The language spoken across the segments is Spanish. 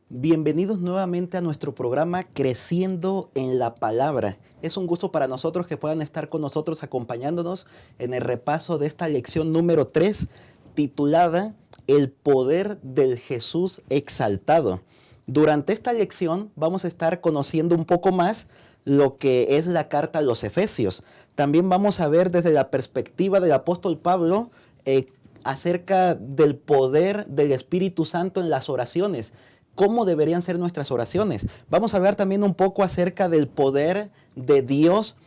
Bienvenidos nuevamente a nuestro programa Creciendo en la Palabra. Es un gusto para nosotros que puedan estar con nosotros acompañándonos en el repaso de esta lección número 3, titulada El poder del Jesús exaltado. Durante esta lección vamos a estar conociendo un poco más lo que es la carta a los Efesios. También vamos a ver desde la perspectiva del apóstol Pablo acerca del poder del Espíritu Santo en las oraciones. ¿Cómo deberían ser nuestras oraciones? Vamos a hablar también un poco acerca del poder de Dios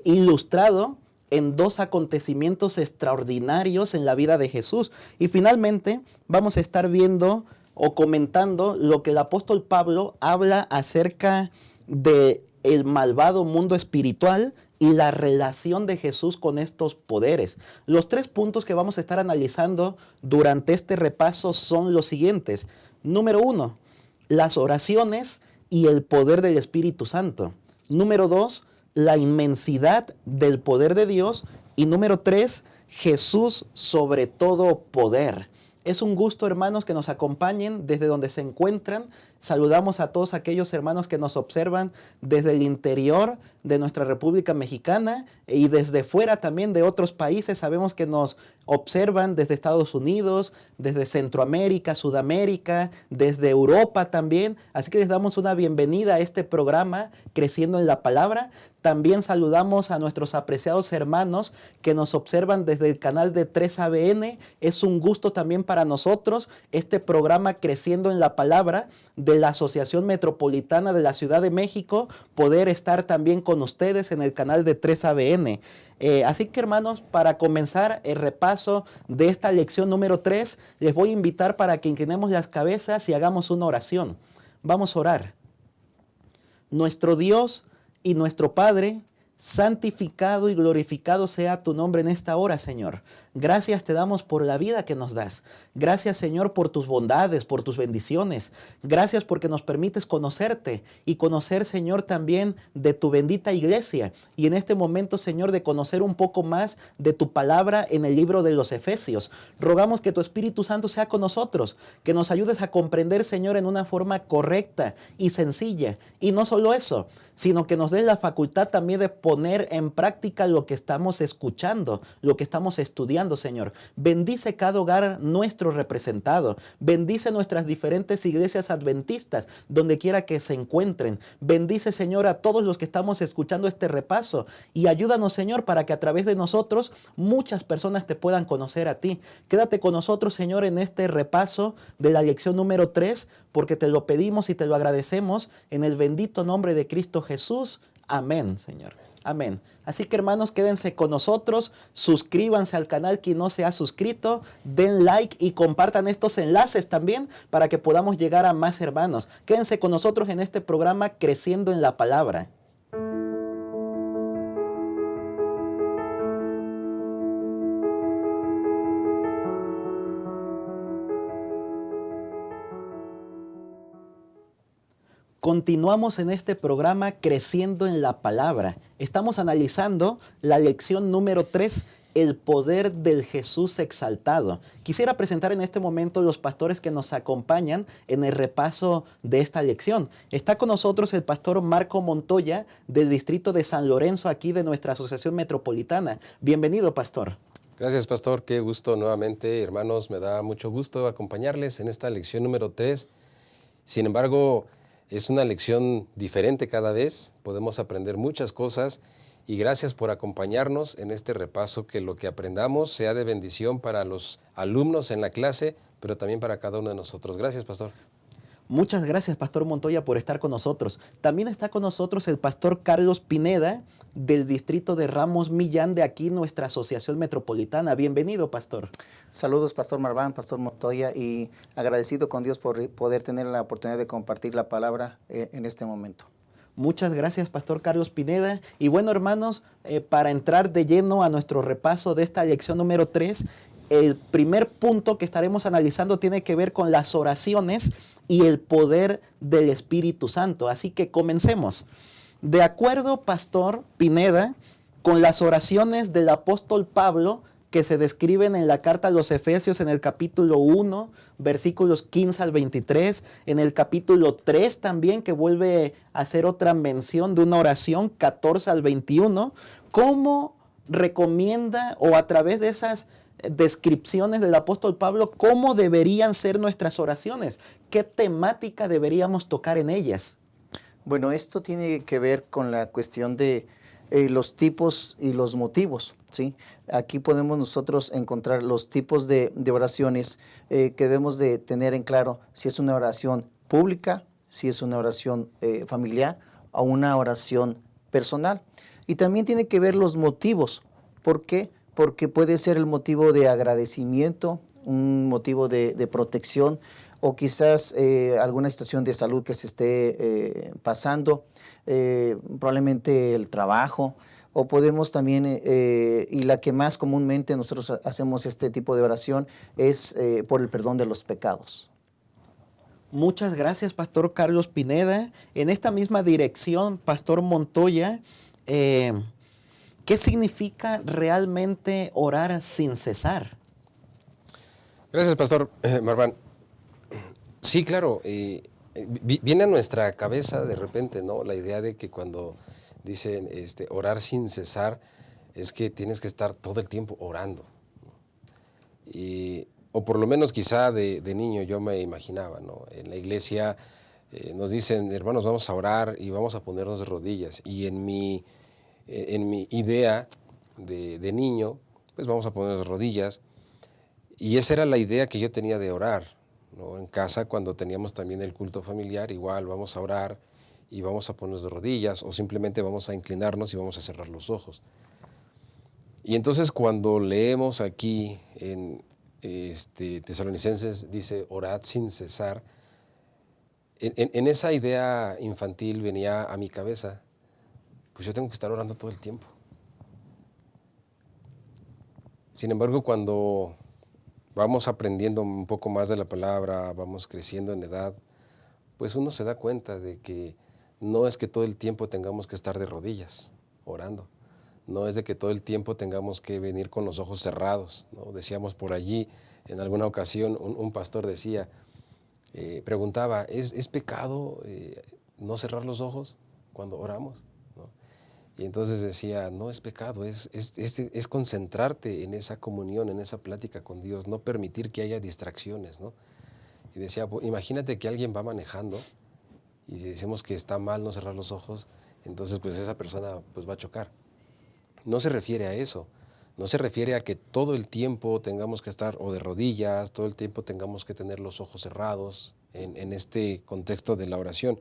ilustrado en dos acontecimientos extraordinarios en la vida de Jesús. Y finalmente vamos a estar viendo o comentando lo que el apóstol Pablo habla acerca de el malvado mundo espiritual y la relación de Jesús con estos poderes. Los 3 puntos que vamos a estar analizando durante este repaso son los siguientes. Número 1, las oraciones y el poder del Espíritu Santo. Número 2, la inmensidad del poder de Dios. Y número 3, Jesús sobre todo poder. Es un gusto, hermanos, que nos acompañen desde donde se encuentran. Saludamos a todos aquellos hermanos que nos observan desde el interior de nuestra República Mexicana y desde fuera también de otros países. Sabemos que nos observan desde Estados Unidos, desde Centroamérica, Sudamérica, desde Europa también. Así que les damos una bienvenida a este programa Creciendo en la Palabra. También saludamos a nuestros apreciados hermanos que nos observan desde el canal de 3ABN. Es un gusto también para nosotros este programa Creciendo en la Palabra de la Asociación Metropolitana de la Ciudad de México, poder estar también con ustedes en el canal de 3ABN. Así que, hermanos, para comenzar el repaso de esta lección número 3, les voy a invitar para que inclinemos las cabezas y hagamos una oración. Vamos a orar. Nuestro Dios y nuestro Padre, santificado y glorificado sea tu nombre en esta hora, Señor. Gracias te damos por la vida que nos das. Gracias, Señor, por tus bondades, por tus bendiciones. Gracias porque nos permites conocerte y conocer, Señor, también de tu bendita iglesia. Y en este momento, Señor, de conocer un poco más de tu palabra en el libro de los Efesios. Rogamos que tu Espíritu Santo sea con nosotros, que nos ayudes a comprender, Señor, en una forma correcta y sencilla. Y no solo eso, sino que nos dé la facultad también de poner en práctica lo que estamos escuchando, lo que estamos estudiando, Señor. Bendice cada hogar nuestro representado. Bendice nuestras diferentes iglesias adventistas, donde quiera que se encuentren. Bendice, Señor, a todos los que estamos escuchando este repaso. Y ayúdanos, Señor, para que a través de nosotros muchas personas te puedan conocer a ti. Quédate con nosotros, Señor, en este repaso de la lección número 3, porque te lo pedimos y te lo agradecemos en el bendito nombre de Cristo Jesús. Amén, Señor. Amén. Así que, hermanos, quédense con nosotros, suscríbanse al canal quien no se ha suscrito, den like y compartan estos enlaces también para que podamos llegar a más hermanos. Quédense con nosotros en este programa Creciendo en la Palabra. Continuamos en este programa Creciendo en la Palabra. Estamos analizando la lección número 3, el poder del Jesús exaltado. Quisiera presentar en este momento los pastores que nos acompañan en el repaso de esta lección. Está con nosotros el pastor Marco Montoya del distrito de San Lorenzo, aquí de nuestra Asociación Metropolitana. Bienvenido, pastor. Gracias, pastor. Qué gusto nuevamente, hermanos. Me da mucho gusto acompañarles en esta lección número 3. Sin embargo, es una lección diferente cada vez, podemos aprender muchas cosas y gracias por acompañarnos en este repaso, que lo que aprendamos sea de bendición para los alumnos en la clase, pero también para cada uno de nosotros. Gracias, pastor. Muchas gracias, pastor Montoya, por estar con nosotros. También está con nosotros el pastor Carlos Pineda del distrito de Ramos Millán, de aquí nuestra Asociación Metropolitana. Bienvenido, pastor. Saludos, pastor Marván, pastor Montoya, y agradecido con Dios por poder tener la oportunidad de compartir la palabra en este momento. Muchas gracias, pastor Carlos Pineda. Y bueno, hermanos, para entrar de lleno a nuestro repaso de esta lección número 3, el primer punto que estaremos analizando tiene que ver con las oraciones y el poder del Espíritu Santo. Así que comencemos. De acuerdo, pastor Pineda, con las oraciones del apóstol Pablo, que se describen en la carta a los Efesios en el capítulo 1, versículos 15 al 23, en el capítulo 3 también, que vuelve a hacer otra mención de una oración, 14 al 21, cómo recomienda, o a través de esas descripciones del apóstol Pablo, cómo deberían ser nuestras oraciones, qué temática deberíamos tocar en ellas. Bueno, esto tiene que ver con la cuestión de los tipos y los motivos, ¿sí? Aquí podemos nosotros encontrar los tipos de oraciones que debemos de tener en claro si es una oración pública, si es una oración familiar o una oración personal. Y también tiene que ver los motivos. ¿Por qué? Porque puede ser el motivo de agradecimiento, un motivo de protección, o quizás alguna situación de salud que se esté pasando, probablemente el trabajo, o podemos también, y la que más comúnmente nosotros hacemos este tipo de oración es por el perdón de los pecados. Muchas gracias, Pastor Carlos Pineda. En esta misma dirección, Pastor Montoya, ¿qué significa realmente orar sin cesar? Gracias, Pastor Marván. Sí, claro, viene a nuestra cabeza de repente, ¿no? La idea de que cuando dicen orar sin cesar, es que tienes que estar todo el tiempo orando. O por lo menos quizá de niño yo me imaginaba, ¿no? En la iglesia nos dicen, hermanos, vamos a orar y vamos a ponernos de rodillas. Y en mi idea de niño, pues vamos a ponernos de rodillas. Y esa era la idea que yo tenía de orar, ¿no? En casa, cuando teníamos también el culto familiar, igual vamos a orar y vamos a ponernos de rodillas, o simplemente vamos a inclinarnos y vamos a cerrar los ojos. Y entonces cuando leemos aquí en Tesalonicenses, dice orad sin cesar, en esa idea infantil venía a mi cabeza, pues yo tengo que estar orando todo el tiempo. Sin embargo, cuando vamos aprendiendo un poco más de la palabra, vamos creciendo en edad, pues uno se da cuenta de que no es que todo el tiempo tengamos que estar de rodillas orando. No es de que todo el tiempo tengamos que venir con los ojos cerrados, ¿no? Decíamos por allí, en alguna ocasión, un pastor decía, preguntaba, ¿es pecado no cerrar los ojos cuando oramos? ¿No? Y entonces decía, no es pecado, es concentrarte en esa comunión, en esa plática con Dios, no permitir que haya distracciones, ¿no? Y decía, imagínate que alguien va manejando y si decimos que está mal no cerrar los ojos, entonces pues esa persona pues va a chocar. No se refiere a eso, no se refiere a que todo el tiempo tengamos que estar o de rodillas, todo el tiempo tengamos que tener los ojos cerrados en este contexto de la oración.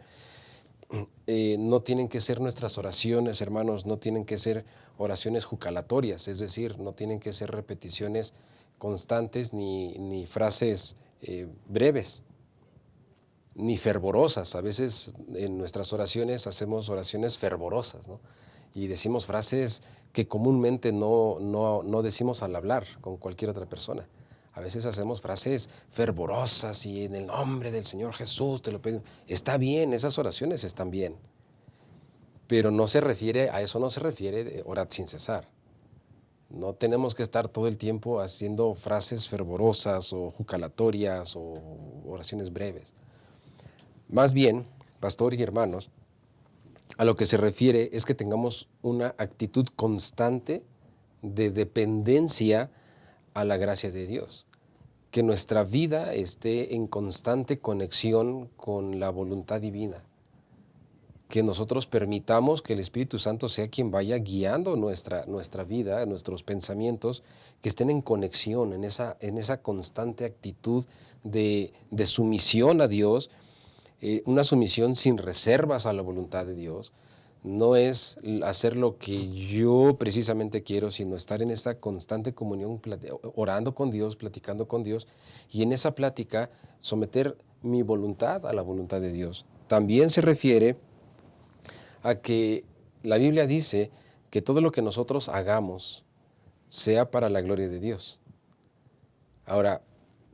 No tienen que ser nuestras oraciones, hermanos, no tienen que ser oraciones jucalatorias, es decir, no tienen que ser repeticiones constantes ni frases breves, ni fervorosas. A veces en nuestras oraciones hacemos oraciones fervorosas, ¿no? Y decimos frases que comúnmente no decimos al hablar con cualquier otra persona. A veces hacemos frases fervorosas y en el nombre del Señor Jesús te lo pido. Está bien, esas oraciones están bien, pero no se refiere a eso, no se refiere orad sin cesar. No tenemos que estar todo el tiempo haciendo frases fervorosas o jucalatorias o oraciones breves. Más bien, pastor y hermanos, a lo que se refiere es que tengamos una actitud constante de dependencia a la gracia de Dios, que nuestra vida esté en constante conexión con la voluntad divina, que nosotros permitamos que el Espíritu Santo sea quien vaya guiando nuestra vida, nuestros pensamientos, que estén en conexión, en esa constante actitud de sumisión a Dios, una sumisión sin reservas a la voluntad de Dios. No es hacer lo que yo precisamente quiero, sino estar en esa constante comunión, orando con Dios, platicando con Dios, y en esa plática someter mi voluntad a la voluntad de Dios. También se refiere a que la Biblia dice que todo lo que nosotros hagamos sea para la gloria de Dios. Ahora,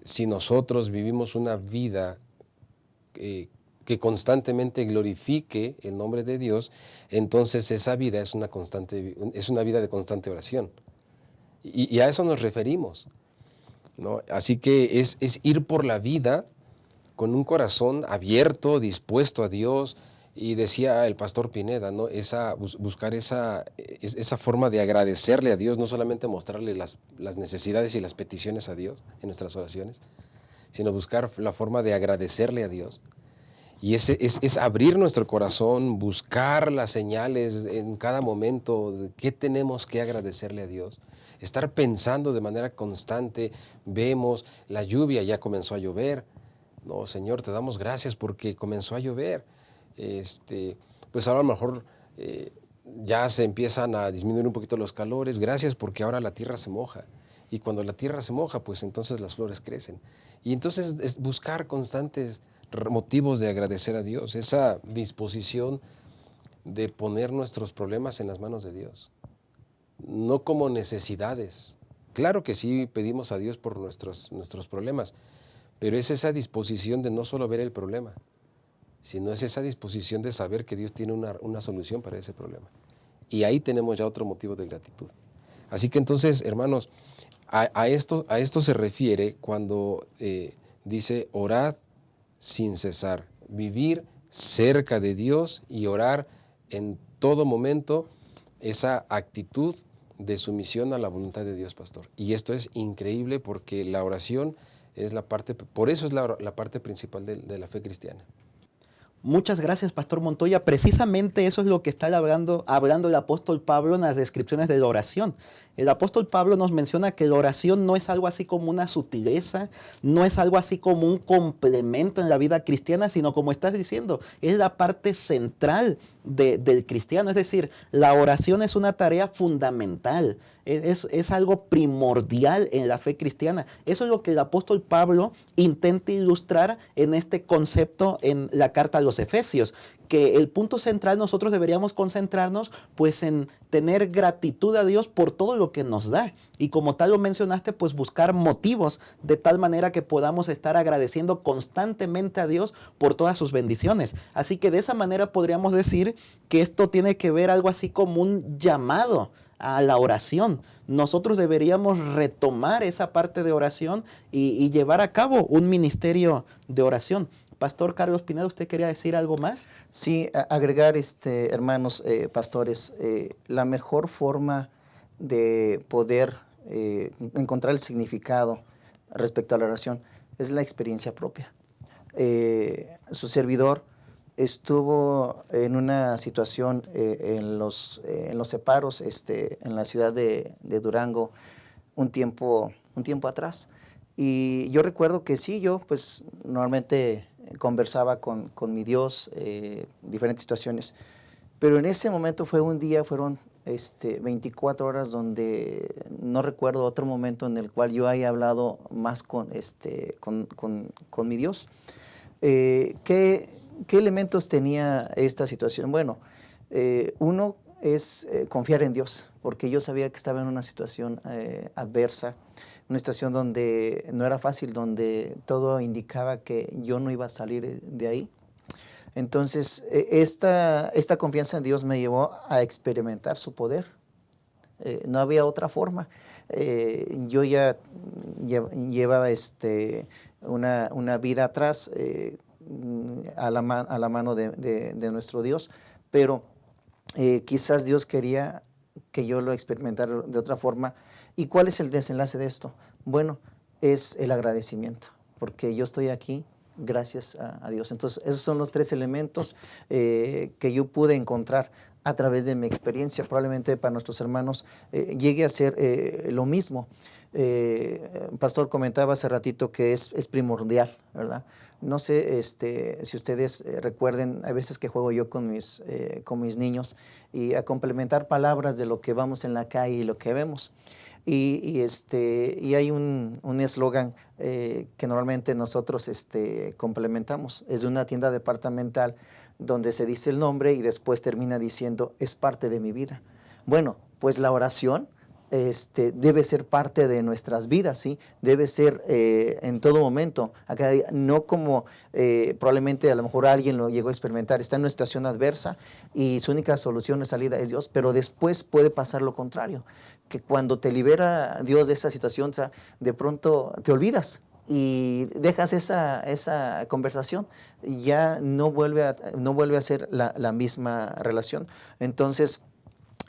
si nosotros vivimos una vida que constantemente glorifique el nombre de Dios, entonces esa vida es una vida de constante oración. Y a eso nos referimos, ¿no? Así que es ir por la vida con un corazón abierto, dispuesto a Dios. Y decía el pastor Pineda, ¿no? Buscar esa forma de agradecerle a Dios, no solamente mostrarle las necesidades y las peticiones a Dios en nuestras oraciones, sino buscar la forma de agradecerle a Dios. Y es abrir nuestro corazón, buscar las señales en cada momento de qué tenemos que agradecerle a Dios. Estar pensando de manera constante, vemos la lluvia, ya comenzó a llover. No, Señor, te damos gracias porque comenzó a llover. Pues ahora a lo mejor ya se empiezan a disminuir un poquito los calores. Gracias porque ahora la tierra se moja. Y cuando la tierra se moja, pues entonces las flores crecen. Y entonces es buscar constantes motivos de agradecer a Dios, esa disposición de poner nuestros problemas en las manos de Dios, no como necesidades. Claro que sí pedimos a Dios por nuestros problemas, pero es esa disposición de no solo ver el problema, sino es esa disposición de saber que Dios tiene una solución para ese problema. Y ahí tenemos ya otro motivo de gratitud. Así que entonces, hermanos, a esto se refiere cuando dice orad sin cesar, vivir cerca de Dios y orar en todo momento, esa actitud de sumisión a la voluntad de Dios, pastor. Y esto es increíble porque la oración es por eso es la parte principal de la fe cristiana. Muchas gracias, Pastor Montoya. Precisamente eso es lo que está hablando el apóstol Pablo en las descripciones de la oración. El apóstol Pablo nos menciona que la oración no es algo así como una sutileza, no es algo así como un complemento en la vida cristiana, sino como estás diciendo, es la parte central del cristiano. Es decir, la oración es una tarea fundamental, es algo primordial en la fe cristiana. Eso es lo que el apóstol Pablo intenta ilustrar en este concepto en la carta a los Efesios, que el punto central nosotros deberíamos concentrarnos pues en tener gratitud a Dios por todo lo que nos da. Y como tal lo mencionaste, pues buscar motivos de tal manera que podamos estar agradeciendo constantemente a Dios por todas sus bendiciones. Así que de esa manera podríamos decir que esto tiene que ver algo así como un llamado a la oración. Nosotros deberíamos retomar esa parte de oración y llevar a cabo un ministerio de oración. Pastor Carlos Pineda, ¿usted quería decir algo más? Sí, agregar, hermanos pastores, la mejor forma de poder encontrar el significado respecto a la oración es la experiencia propia. Su servidor estuvo en una situación en los separos, en la ciudad de Durango, un tiempo atrás. Y yo recuerdo que sí, yo pues normalmente conversaba con mi Dios, diferentes situaciones, pero en ese momento fueron 24 horas donde no recuerdo otro momento en el cual yo haya hablado más con mi Dios. ¿Qué elementos tenía esta situación? Bueno, uno es confiar en Dios, porque yo sabía que estaba en una situación adversa, una situación donde no era fácil, donde todo indicaba que yo no iba a salir de ahí. Entonces, esta confianza en Dios me llevó a experimentar su poder. No había otra forma. Yo ya llevaba una vida atrás a la mano de nuestro Dios, pero quizás Dios quería que yo lo experimentara de otra forma. ¿Y cuál es el desenlace de esto? Bueno, es el agradecimiento, porque yo estoy aquí gracias a Dios. Entonces, esos son los tres elementos que yo pude encontrar a través de mi experiencia. Probablemente para nuestros hermanos llegue a ser lo mismo. Pastor comentaba hace ratito que es primordial, ¿verdad? No sé si ustedes recuerden, hay veces que juego yo con mis niños y a complementar palabras de lo que vamos en la calle y lo que vemos. Y hay un eslogan que normalmente nosotros complementamos. Es de una tienda departamental donde se dice el nombre y después termina diciendo, es parte de mi vida. Bueno, pues la oración debe ser parte de nuestras vidas, ¿sí? Debe ser en todo momento, a cada día, no como probablemente a lo mejor alguien lo llegó a experimentar, está en una situación adversa y su única solución de salida es Dios, pero después puede pasar lo contrario, que cuando te libera Dios de esa situación, o sea, de pronto te olvidas y dejas esa conversación, y ya no vuelve a ser la misma relación. Entonces,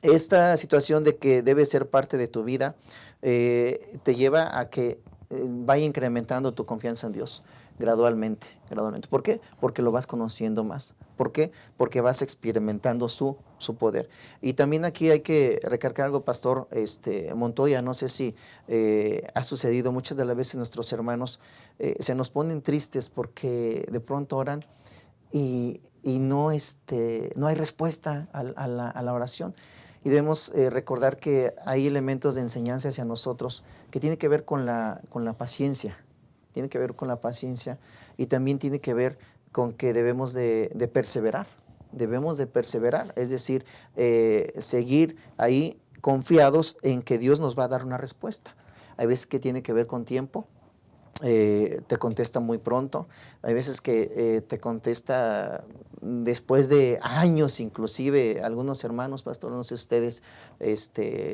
esta situación de que debe ser parte de tu vida te lleva a que vaya incrementando tu confianza en Dios gradualmente, gradualmente. ¿Por qué? Porque lo vas conociendo más. ¿Por qué? Porque vas experimentando su poder. Y también aquí hay que recargar algo, Pastor Montoya, no sé si ha sucedido muchas de las veces nuestros hermanos se nos ponen tristes porque de pronto oran y no hay respuesta a la oración. Y debemos recordar que hay elementos de enseñanza hacia nosotros que tiene que ver con la paciencia, tiene que ver con la paciencia y también tiene que ver con que debemos de perseverar, es decir, seguir ahí confiados en que Dios nos va a dar una respuesta. Hay veces que tiene que ver con tiempo. Te contesta muy pronto, hay veces que te contesta después de años, inclusive algunos hermanos, pastor, no sé si ustedes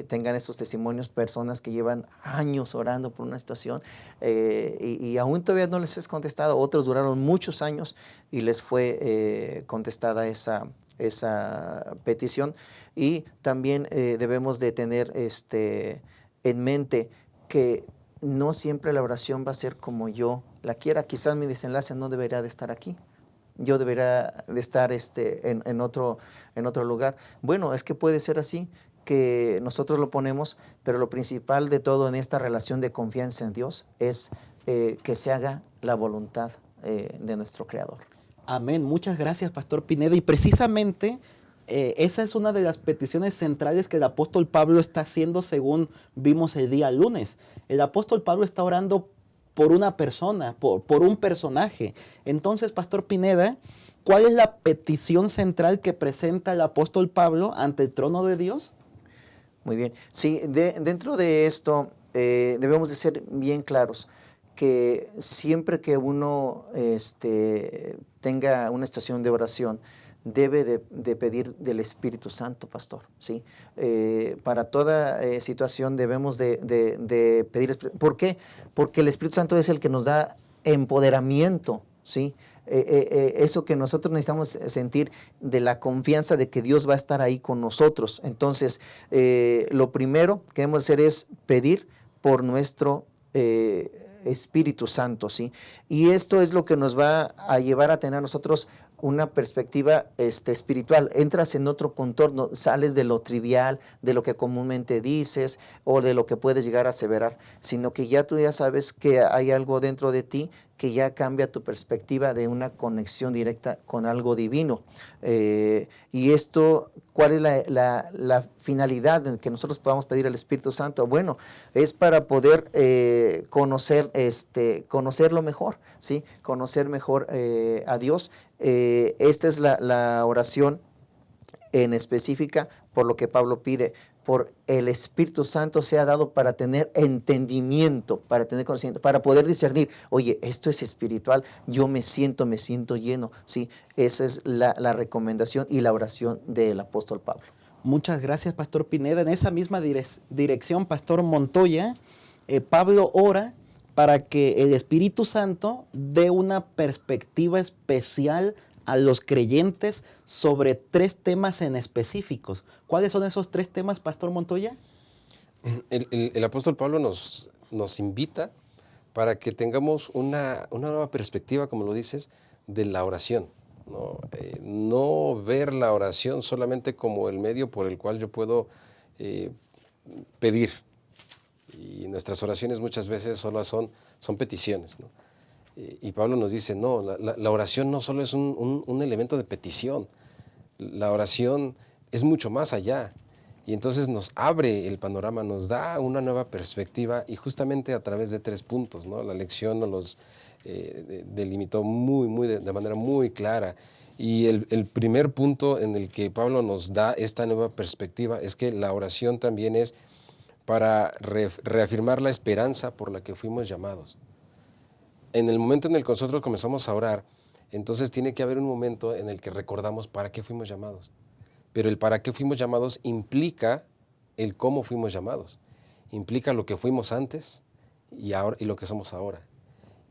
tengan estos testimonios, personas que llevan años orando por una situación y aún todavía no les es contestado, otros duraron muchos años y les fue contestada esa petición. Y también debemos de tener en mente que no siempre la oración va a ser como yo la quiera. Quizás mi desenlace no debería de estar aquí. Yo debería de estar en otro lugar. Bueno, es que puede ser así, que nosotros lo ponemos, pero lo principal de todo en esta relación de confianza en Dios es que se haga la voluntad de nuestro Creador. Amén. Muchas gracias, Pastor Pineda. Y precisamente esa es una de las peticiones centrales que el apóstol Pablo está haciendo según vimos el día lunes. El apóstol Pablo está orando por una persona, por un personaje. Entonces, Pastor Pineda, ¿cuál es la petición central que presenta el apóstol Pablo ante el trono de Dios? Muy bien. Sí, dentro de esto debemos de ser bien claros que siempre que uno tenga una situación de oración, debe de pedir del Espíritu Santo, pastor, ¿sí? Para toda situación debemos de pedir. ¿Por qué? Porque el Espíritu Santo es el que nos da empoderamiento, ¿sí? Eso que nosotros necesitamos sentir de la confianza de que Dios va a estar ahí con nosotros. Entonces, lo primero que debemos hacer es pedir por nuestro Espíritu Santo, ¿sí? Y esto es lo que nos va a llevar a tener nosotros una perspectiva espiritual. Entras en otro contorno, sales de lo trivial, de lo que comúnmente dices o de lo que puedes llegar a aseverar, sino que ya tú ya sabes que hay algo dentro de ti que ya cambia tu perspectiva de una conexión directa con algo divino. Y esto, ¿cuál es la finalidad de que nosotros podamos pedir al Espíritu Santo? Bueno, es para poder conocerlo mejor, ¿sí? Conocer mejor a Dios. Esta es la oración en específica por lo que Pablo pide. Por el Espíritu Santo sea dado para tener entendimiento, para tener conocimiento, para poder discernir, oye, esto es espiritual, yo me siento lleno, ¿sí? Esa es la recomendación y la oración del apóstol Pablo. Muchas gracias, Pastor Pineda. En esa misma dirección, Pastor Montoya, Pablo ora para que el Espíritu Santo dé una perspectiva especial a los creyentes sobre 3 temas en específicos. ¿Cuáles son esos 3 temas, Pastor Montoya? El apóstol Pablo nos invita para que tengamos una nueva perspectiva, como lo dices, de la oración. No ver la oración solamente como el medio por el cual yo puedo pedir. Y nuestras oraciones muchas veces solo son peticiones, ¿no? Y Pablo nos dice, no, la oración no solo es un elemento de petición, la oración es mucho más allá. Y entonces nos abre el panorama, nos da una nueva perspectiva y justamente a través de 3 puntos, ¿no? La lección nos los delimitó de manera muy clara. Y el primer punto en el que Pablo nos da esta nueva perspectiva es que la oración también es para reafirmar la esperanza por la que fuimos llamados. En el momento en el que nosotros comenzamos a orar, entonces tiene que haber un momento en el que recordamos para qué fuimos llamados. Pero el para qué fuimos llamados implica el cómo fuimos llamados. Implica lo que fuimos antes y lo que somos ahora.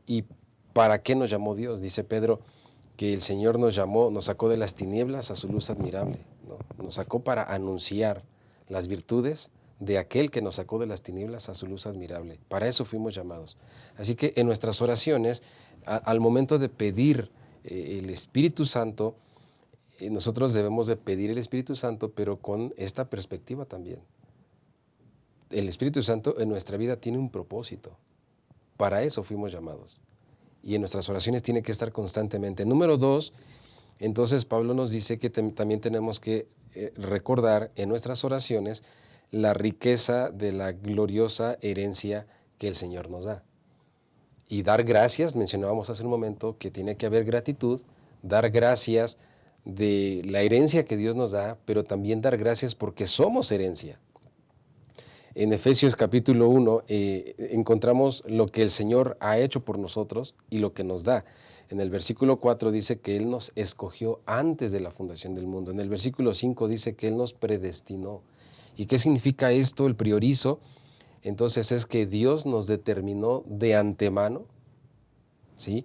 ¿Y para qué nos llamó Dios? Dice Pedro que el Señor nos llamó, nos sacó de las tinieblas a su luz admirable, ¿no? Nos sacó para anunciar las virtudes de aquel que nos sacó de las tinieblas a su luz admirable. Para eso fuimos llamados. Así que en nuestras oraciones, al momento de pedir el Espíritu Santo, nosotros debemos de pedir el Espíritu Santo, pero con esta perspectiva también. El Espíritu Santo en nuestra vida tiene un propósito. Para eso fuimos llamados. Y en nuestras oraciones tiene que estar constantemente. Número 2, entonces Pablo nos dice que también tenemos que recordar en nuestras oraciones la riqueza de la gloriosa herencia que el Señor nos da. Y dar gracias, mencionábamos hace un momento que tiene que haber gratitud, dar gracias de la herencia que Dios nos da, pero también dar gracias porque somos herencia. En Efesios capítulo 1 encontramos lo que el Señor ha hecho por nosotros y lo que nos da. En el versículo 4 dice que Él nos escogió antes de la fundación del mundo. En el versículo 5 dice que Él nos predestinó. ¿Y qué significa esto, el priorizo? Entonces es que Dios nos determinó de antemano, ¿sí?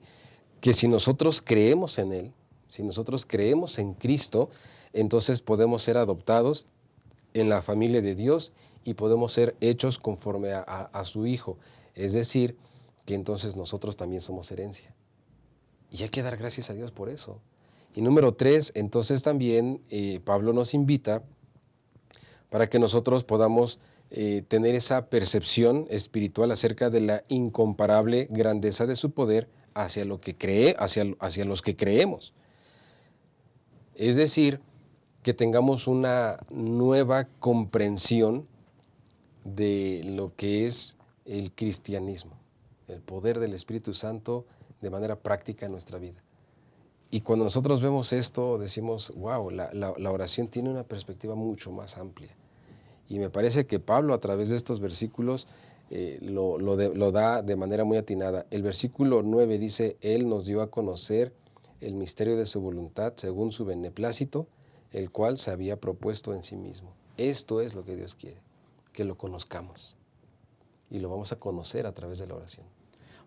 Que si nosotros creemos en Él, si nosotros creemos en Cristo, entonces podemos ser adoptados en la familia de Dios y podemos ser hechos conforme a su Hijo. Es decir, que entonces nosotros también somos herencia. Y hay que dar gracias a Dios por eso. Y número 3, entonces también Pablo nos invita para que nosotros podamos tener esa percepción espiritual acerca de la incomparable grandeza de su poder hacia los que creemos. Es decir, que tengamos una nueva comprensión de lo que es el cristianismo, el poder del Espíritu Santo de manera práctica en nuestra vida. Y cuando nosotros vemos esto, decimos, wow, la oración tiene una perspectiva mucho más amplia. Y me parece que Pablo, a través de estos versículos, lo da de manera muy atinada. El versículo 9 dice, Él nos dio a conocer el misterio de su voluntad según su beneplácito, el cual se había propuesto en sí mismo. Esto es lo que Dios quiere, que lo conozcamos. Y lo vamos a conocer a través de la oración.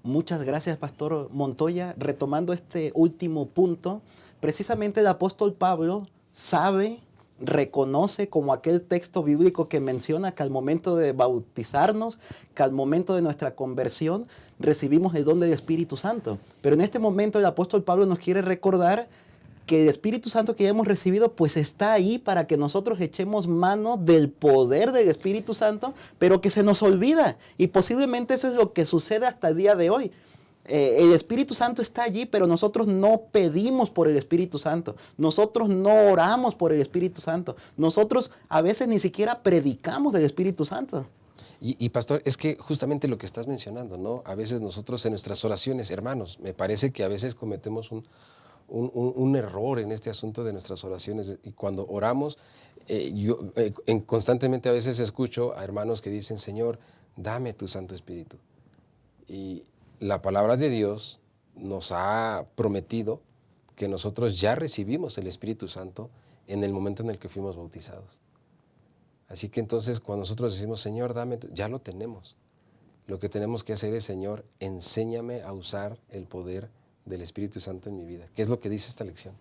Muchas gracias, Pastor Montoya. Retomando este último punto, precisamente el apóstol Pablo sabe, reconoce como aquel texto bíblico que menciona que al momento de bautizarnos, que al momento de nuestra conversión, recibimos el don del Espíritu Santo. Pero en este momento el apóstol Pablo nos quiere recordar que el Espíritu Santo que hemos recibido pues está ahí para que nosotros echemos mano del poder del Espíritu Santo, pero que se nos olvida. Y posiblemente eso es lo que sucede hasta el día de hoy. El Espíritu Santo está allí, pero nosotros no pedimos por el Espíritu Santo. Nosotros no oramos por el Espíritu Santo. Nosotros a veces ni siquiera predicamos del Espíritu Santo. Y pastor, es que justamente lo que estás mencionando, ¿no? A veces nosotros en nuestras oraciones, hermanos, me parece que a veces cometemos un error en este asunto de nuestras oraciones. Y cuando oramos, yo constantemente a veces escucho a hermanos que dicen, Señor, dame tu Santo Espíritu. Y la palabra de Dios nos ha prometido que nosotros ya recibimos el Espíritu Santo en el momento en el que fuimos bautizados. Así que entonces cuando nosotros decimos, Señor, dame, ya lo tenemos. Lo que tenemos que hacer es, Señor, enséñame a usar el poder del Espíritu Santo en mi vida. ¿Qué es lo que dice esta lección?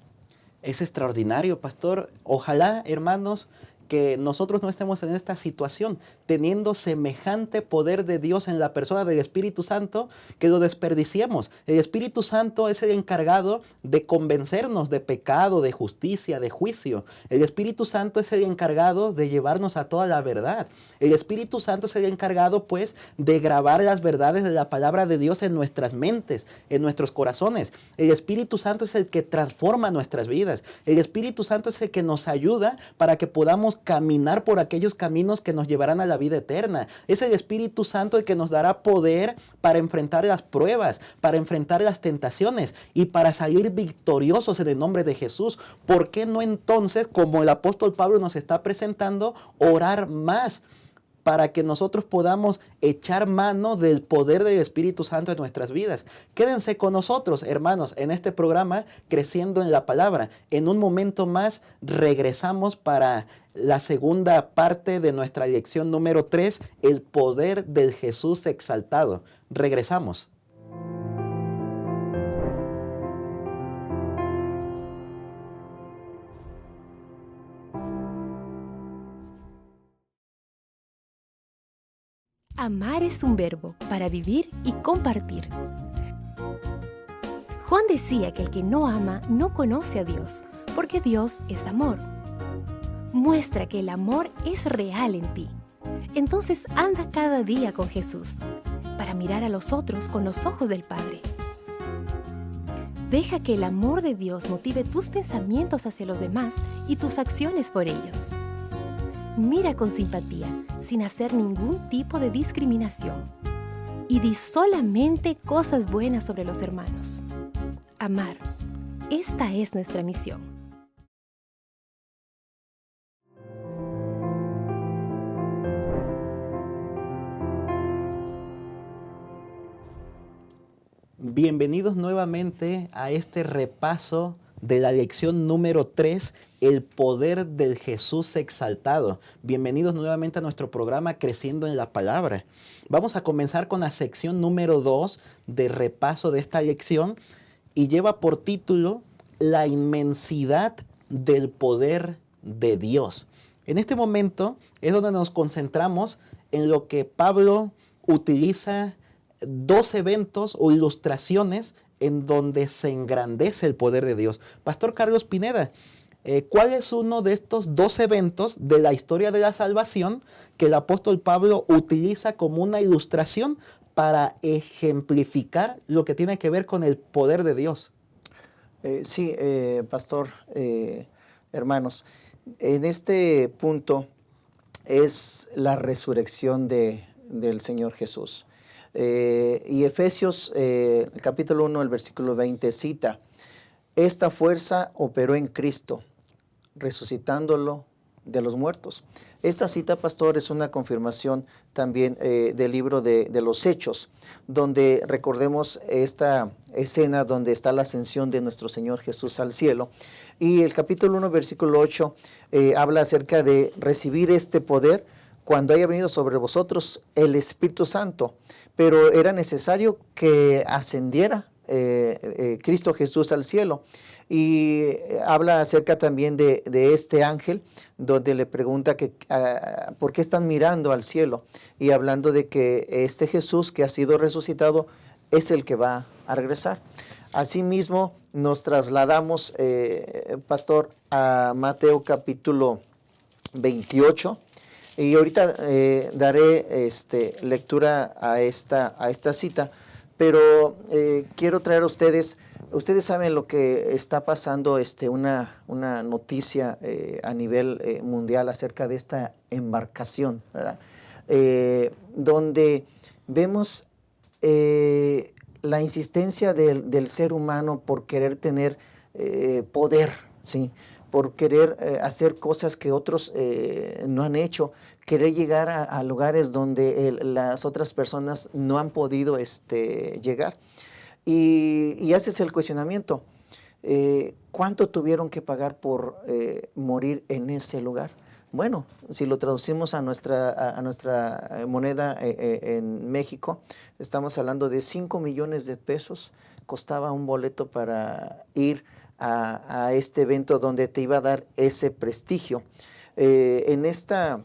Es extraordinario, pastor. Ojalá, hermanos, que nosotros no estemos en esta situación, teniendo semejante poder de Dios en la persona del Espíritu Santo, que lo desperdiciemos. El Espíritu Santo es el encargado de convencernos de pecado, de justicia, de juicio. El Espíritu Santo es el encargado de llevarnos a toda la verdad. El Espíritu Santo es el encargado, pues, de grabar las verdades de la palabra de Dios en nuestras mentes, en nuestros corazones. El Espíritu Santo es el que transforma nuestras vidas. El Espíritu Santo es el que nos ayuda para que podamos caminar por aquellos caminos que nos llevarán a la vida eterna. Es el Espíritu Santo el que nos dará poder para enfrentar las pruebas, para enfrentar las tentaciones y para salir victoriosos en el nombre de Jesús. ¿Por qué no entonces, como el apóstol Pablo nos está presentando, orar más? para que nosotros podamos echar mano del poder del Espíritu Santo en nuestras vidas. Quédense con nosotros, hermanos, en este programa Creciendo en la Palabra. En un momento más regresamos para la segunda parte de nuestra lección número 3, el poder del Jesús exaltado. Regresamos. Amar es un verbo para vivir y compartir. Juan decía que el que no ama no conoce a Dios, porque Dios es amor. Muestra que el amor es real en ti. Entonces anda cada día con Jesús, para mirar a los otros con los ojos del Padre. Deja que el amor de Dios motive tus pensamientos hacia los demás y tus acciones por ellos. Mira con simpatía, sin hacer ningún tipo de discriminación. Y di solamente cosas buenas sobre los hermanos. Amar. Esta es nuestra misión. Bienvenidos nuevamente a este repaso de la lección número 3, el poder del Jesús exaltado. Bienvenidos nuevamente a nuestro programa Creciendo en la Palabra. Vamos a comenzar con la sección número 2 de repaso de esta lección y lleva por título La inmensidad del poder de Dios. En este momento es donde nos concentramos en lo que Pablo utiliza 2 eventos o ilustraciones en donde se engrandece el poder de Dios. Pastor Carlos Pineda, ¿cuál es uno de estos 2 eventos de la historia de la salvación que el apóstol Pablo utiliza como una ilustración para ejemplificar lo que tiene que ver con el poder de Dios? Sí, pastor, hermanos, en este punto es la resurrección del Señor Jesús. Y Efesios capítulo 1, el versículo 20 cita, esta fuerza operó en Cristo, resucitándolo de los muertos. Esta cita, pastor, es una confirmación también del libro de los Hechos, donde recordemos esta escena donde está la ascensión de nuestro Señor Jesús al cielo. Y el capítulo 1, versículo 8, habla acerca de recibir este poder cuando haya venido sobre vosotros el Espíritu Santo. Pero era necesario que ascendiera Cristo Jesús al cielo. Y habla acerca también de este ángel, donde le pregunta por qué están mirando al cielo, y hablando de que este Jesús que ha sido resucitado es el que va a regresar. Asimismo, nos trasladamos, pastor, a Mateo capítulo 28, y ahorita daré lectura a esta cita, pero quiero traer a ustedes saben lo que está pasando, una noticia a nivel mundial acerca de esta embarcación, ¿verdad? Donde vemos la insistencia del ser humano por querer tener poder, ¿sí? Por querer hacer cosas que otros no han hecho, querer llegar a lugares donde las otras personas no han podido llegar. Y haces el cuestionamiento, ¿cuánto tuvieron que pagar por morir en ese lugar? Bueno, si lo traducimos a nuestra moneda en México, estamos hablando de 5 millones de pesos, costaba un boleto para ir a este evento donde te iba a dar ese prestigio. En esta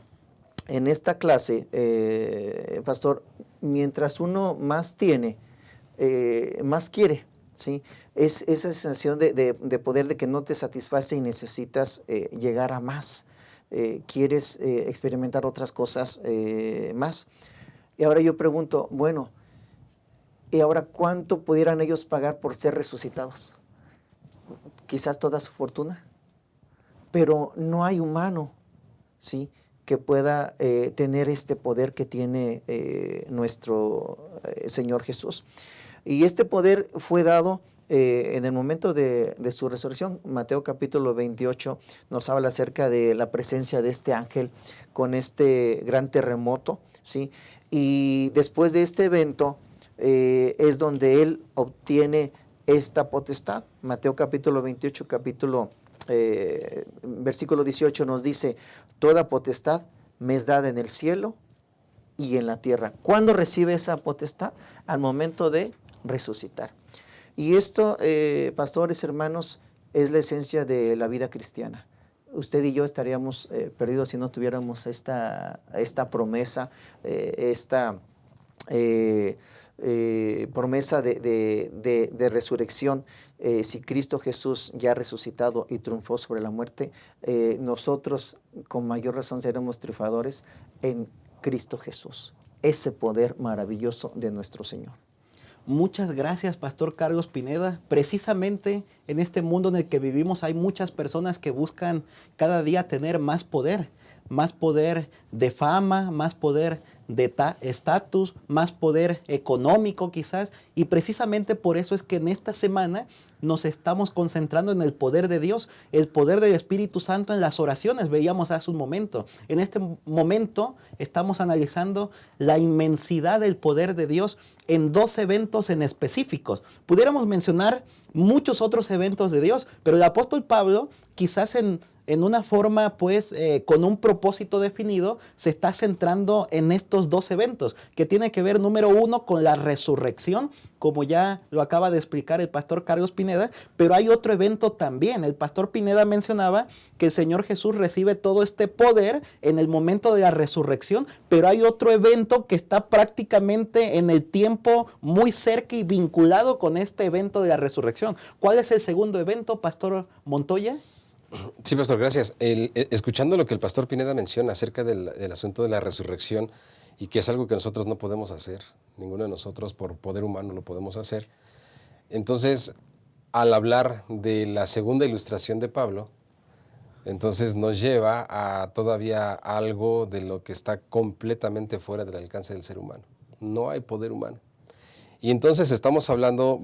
clase, pastor, mientras uno más tiene, más quiere, ¿sí? Es esa sensación de poder, de que no te satisface y necesitas llegar a más. Quieres experimentar otras cosas más. Y ahora yo pregunto, bueno, ¿y ahora cuánto pudieran ellos pagar por ser resucitados? Quizás toda su fortuna, pero no hay humano, ¿sí?, que pueda tener este poder que tiene nuestro Señor Jesús. Y este poder fue dado En el momento de su resurrección, Mateo capítulo 28 nos habla acerca de la presencia de este ángel con este gran terremoto, ¿sí? Y después de este evento es donde él obtiene esta potestad. Mateo capítulo 28, versículo 18 nos dice, toda potestad me es dada en el cielo y en la tierra. ¿Cuándo recibe esa potestad? Al momento de resucitar. Y esto, pastores, hermanos, es la esencia de la vida cristiana. Usted y yo estaríamos perdidos si no tuviéramos esta promesa, promesa de resurrección. Si Cristo Jesús ya ha resucitado y triunfó sobre la muerte, nosotros con mayor razón seremos triunfadores en Cristo Jesús, ese poder maravilloso de nuestro Señor. Muchas gracias, Pastor Carlos Pineda. Precisamente en este mundo en el que vivimos hay muchas personas que buscan cada día tener más poder de fama, más poder de estatus, más poder económico quizás. Y precisamente por eso es que en esta semana nos estamos concentrando en el poder de Dios, el poder del Espíritu Santo en las oraciones. Veíamos hace un momento. En este momento estamos analizando la inmensidad del poder de Dios en 2 eventos en específicos. Pudiéramos mencionar muchos otros eventos de Dios, pero el apóstol Pablo, quizás en una forma, pues, con un propósito definido, se está centrando en estos 2 eventos, que tiene que ver, número 1, con la resurrección, como ya lo acaba de explicar el pastor Carlos Pineda, pero hay otro evento también. El pastor Pineda mencionaba que el Señor Jesús recibe todo este poder en el momento de la resurrección, pero hay otro evento que está prácticamente en el tiempo muy cerca y vinculado con este evento de la resurrección. ¿Cuál es el segundo evento, pastor Montoya? Sí, pastor, gracias. Escuchando lo que el pastor Pineda menciona acerca del asunto de la resurrección, y que es algo que nosotros no podemos hacer, ninguno de nosotros por poder humano lo podemos hacer. Entonces, al hablar de la segunda ilustración de Pablo, entonces nos lleva a todavía algo de lo que está completamente fuera del alcance del ser humano. No hay poder humano. Y entonces estamos hablando,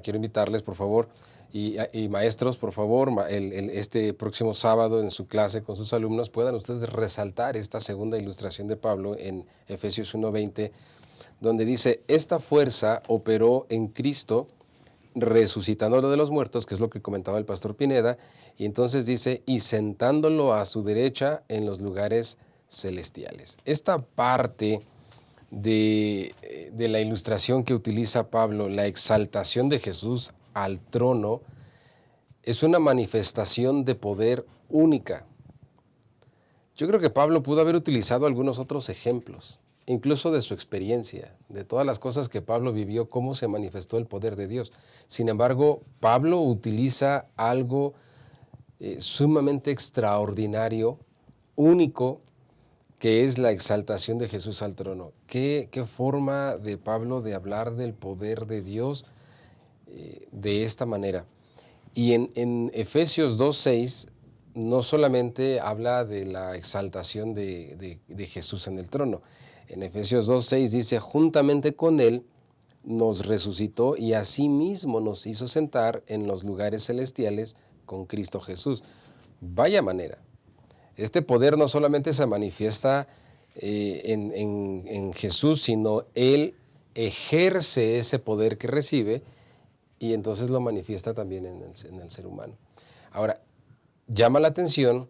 quiero invitarles, por favor, y maestros, por favor, este próximo sábado en su clase con sus alumnos puedan ustedes resaltar esta segunda ilustración de Pablo en Efesios 1:20, donde dice, esta fuerza operó en Cristo resucitándolo de los muertos, que es lo que comentaba el pastor Pineda, y entonces dice, y sentándolo a su derecha en los lugares celestiales. Esta parte de la ilustración que utiliza Pablo, la exaltación de Jesús al trono, es una manifestación de poder única. Yo creo que Pablo pudo haber utilizado algunos otros ejemplos, incluso de su experiencia, de todas las cosas que Pablo vivió, cómo se manifestó el poder de Dios. Sin embargo, Pablo utiliza algo sumamente extraordinario, único, que es la exaltación de Jesús al trono. ¿Qué forma de Pablo de hablar del poder de Dios de esta manera? Y en Efesios 2:6 no solamente habla de la exaltación de Jesús en el trono. En Efesios 2:6 dice, juntamente con Él nos resucitó y asimismo nos hizo sentar en los lugares celestiales con Cristo Jesús. Vaya manera. Este poder no solamente se manifiesta en Jesús, sino Él ejerce ese poder que recibe y entonces lo manifiesta también en el ser humano. Ahora, llama la atención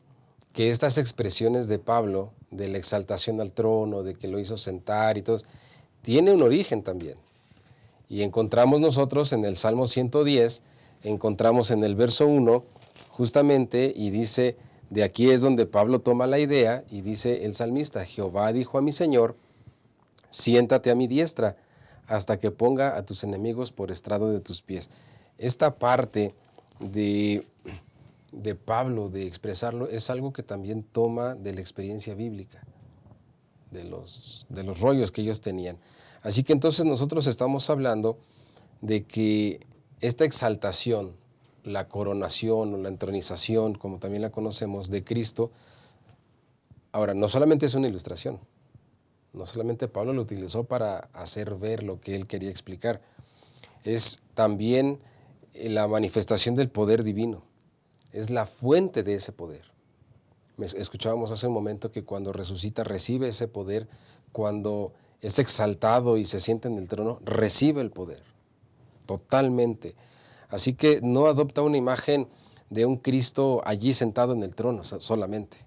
que estas expresiones de Pablo, de la exaltación al trono, de que lo hizo sentar y todo, tiene un origen también. Y encontramos nosotros en el Salmo 110, encontramos en el verso 1, justamente, y dice, de aquí es donde Pablo toma la idea, y dice el salmista, Jehová dijo a mi Señor, siéntate a mi diestra, hasta que ponga a tus enemigos por estrado de tus pies. Esta parte de Pablo, de expresarlo, es algo que también toma de la experiencia bíblica, de los rollos que ellos tenían. Así que entonces nosotros estamos hablando de que esta exaltación, la coronación o la entronización, como también la conocemos, de Cristo, ahora no solamente es una ilustración, no solamente Pablo lo utilizó para hacer ver lo que él quería explicar, es también la manifestación del poder divino, es la fuente de ese poder. Escuchábamos hace un momento que cuando resucita recibe ese poder, cuando es exaltado y se sienta en el trono, recibe el poder, totalmente. Así que no adopta una imagen de un Cristo allí sentado en el trono solamente.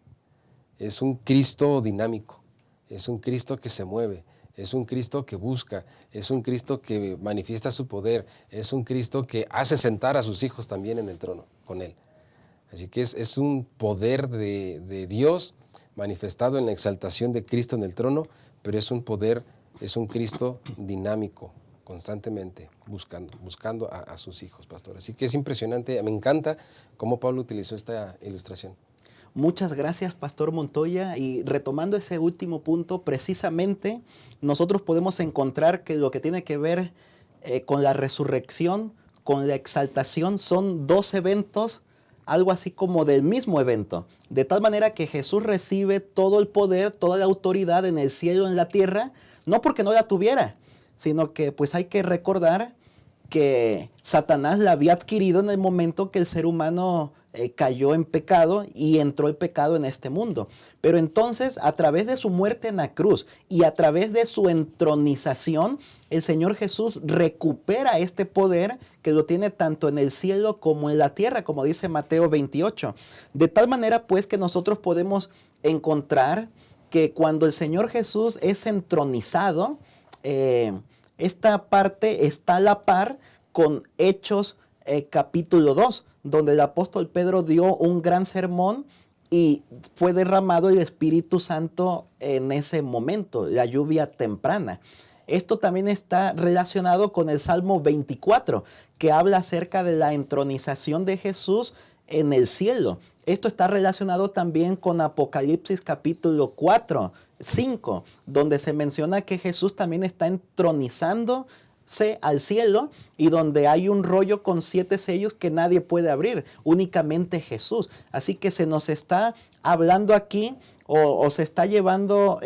Es un Cristo dinámico, es un Cristo que se mueve, es un Cristo que busca, es un Cristo que manifiesta su poder, es un Cristo que hace sentar a sus hijos también en el trono con Él. Así que es un poder de Dios manifestado en la exaltación de Cristo en el trono, pero es un poder, es un Cristo dinámico, constantemente buscando a sus hijos, pastor. Así que es impresionante, me encanta cómo Pablo utilizó esta ilustración. Muchas gracias, Pastor Montoya. Y retomando ese último punto, precisamente nosotros podemos encontrar que lo que tiene que ver con la resurrección, con la exaltación, son dos eventos, algo así como del mismo evento. De tal manera que Jesús recibe todo el poder, toda la autoridad en el cielo y en la tierra, no porque no la tuviera, sino que pues hay que recordar que Satanás la había adquirido en el momento que el ser humano cayó en pecado y entró el pecado en este mundo. Pero entonces, a través de su muerte en la cruz y a través de su entronización, el Señor Jesús recupera este poder que lo tiene tanto en el cielo como en la tierra, como dice Mateo 28. De tal manera, pues, que nosotros podemos encontrar que cuando el Señor Jesús es entronizado, esta parte está a la par con Hechos capítulo 2, donde el apóstol Pedro dio un gran sermón y fue derramado el Espíritu Santo en ese momento, la lluvia temprana. Esto también está relacionado con el Salmo 24, que habla acerca de la entronización de Jesús en el cielo. Esto está relacionado también con Apocalipsis capítulo 4, 5, donde se menciona que Jesús también está entronizándose al cielo y donde hay un rollo con 7 sellos que nadie puede abrir, únicamente Jesús. Así que se nos está hablando aquí o se está llevando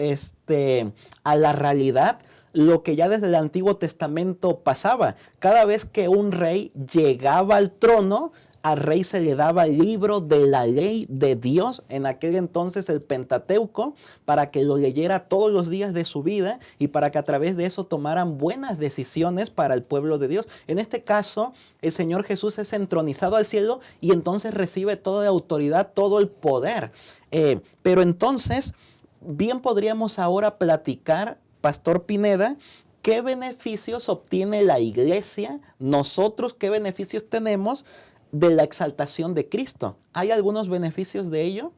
a la realidad lo que ya desde el Antiguo Testamento pasaba. Cada vez que un rey llegaba al trono, al rey se le daba el libro de la ley de Dios, en aquel entonces el Pentateuco, para que lo leyera todos los días de su vida y para que a través de eso tomaran buenas decisiones para el pueblo de Dios. En este caso, el Señor Jesús es entronizado al cielo y entonces recibe toda la autoridad, todo el poder. Pero entonces, bien podríamos ahora platicar, Pastor Pineda, ¿qué beneficios obtiene la iglesia? Nosotros, ¿qué beneficios tenemos de la exaltación de Cristo? ¿Hay algunos beneficios de ello?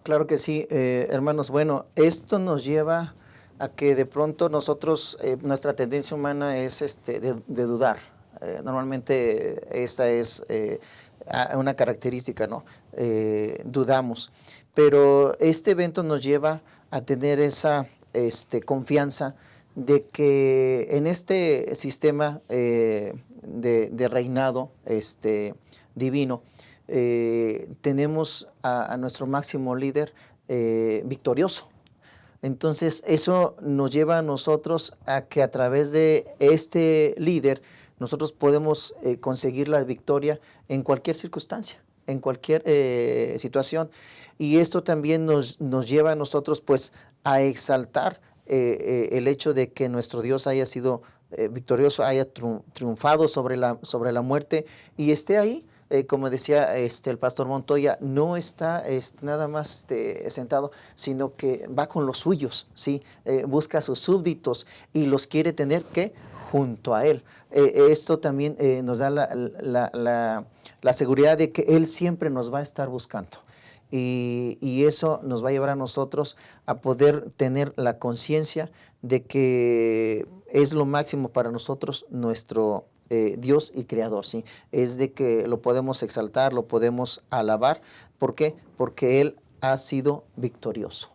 Claro que sí, hermanos. Bueno, esto nos lleva a que de pronto nosotros, nuestra tendencia humana es de dudar. Normalmente esta es una característica, ¿no? Dudamos. Pero este evento nos lleva a tener esa confianza de que en este sistema de reinado divino, tenemos a nuestro máximo líder victorioso. Entonces eso nos lleva a nosotros a que a través de este líder nosotros podemos conseguir la victoria en cualquier circunstancia, en cualquier situación. Y esto también nos lleva a nosotros pues a exaltar el hecho de que nuestro Dios haya sido victorioso, haya triunfado sobre la muerte y esté ahí. Como decía el pastor Montoya, no está nada más sentado, sino que va con los suyos, ¿sí? Busca a sus súbditos y los quiere tener que junto a él. Esto también nos da la seguridad de que él siempre nos va a estar buscando. Y eso nos va a llevar a nosotros a poder tener la conciencia de que es lo máximo para nosotros nuestro Dios y Creador, ¿sí? Es de que lo podemos exaltar, lo podemos alabar. ¿Por qué? Porque Él ha sido victorioso.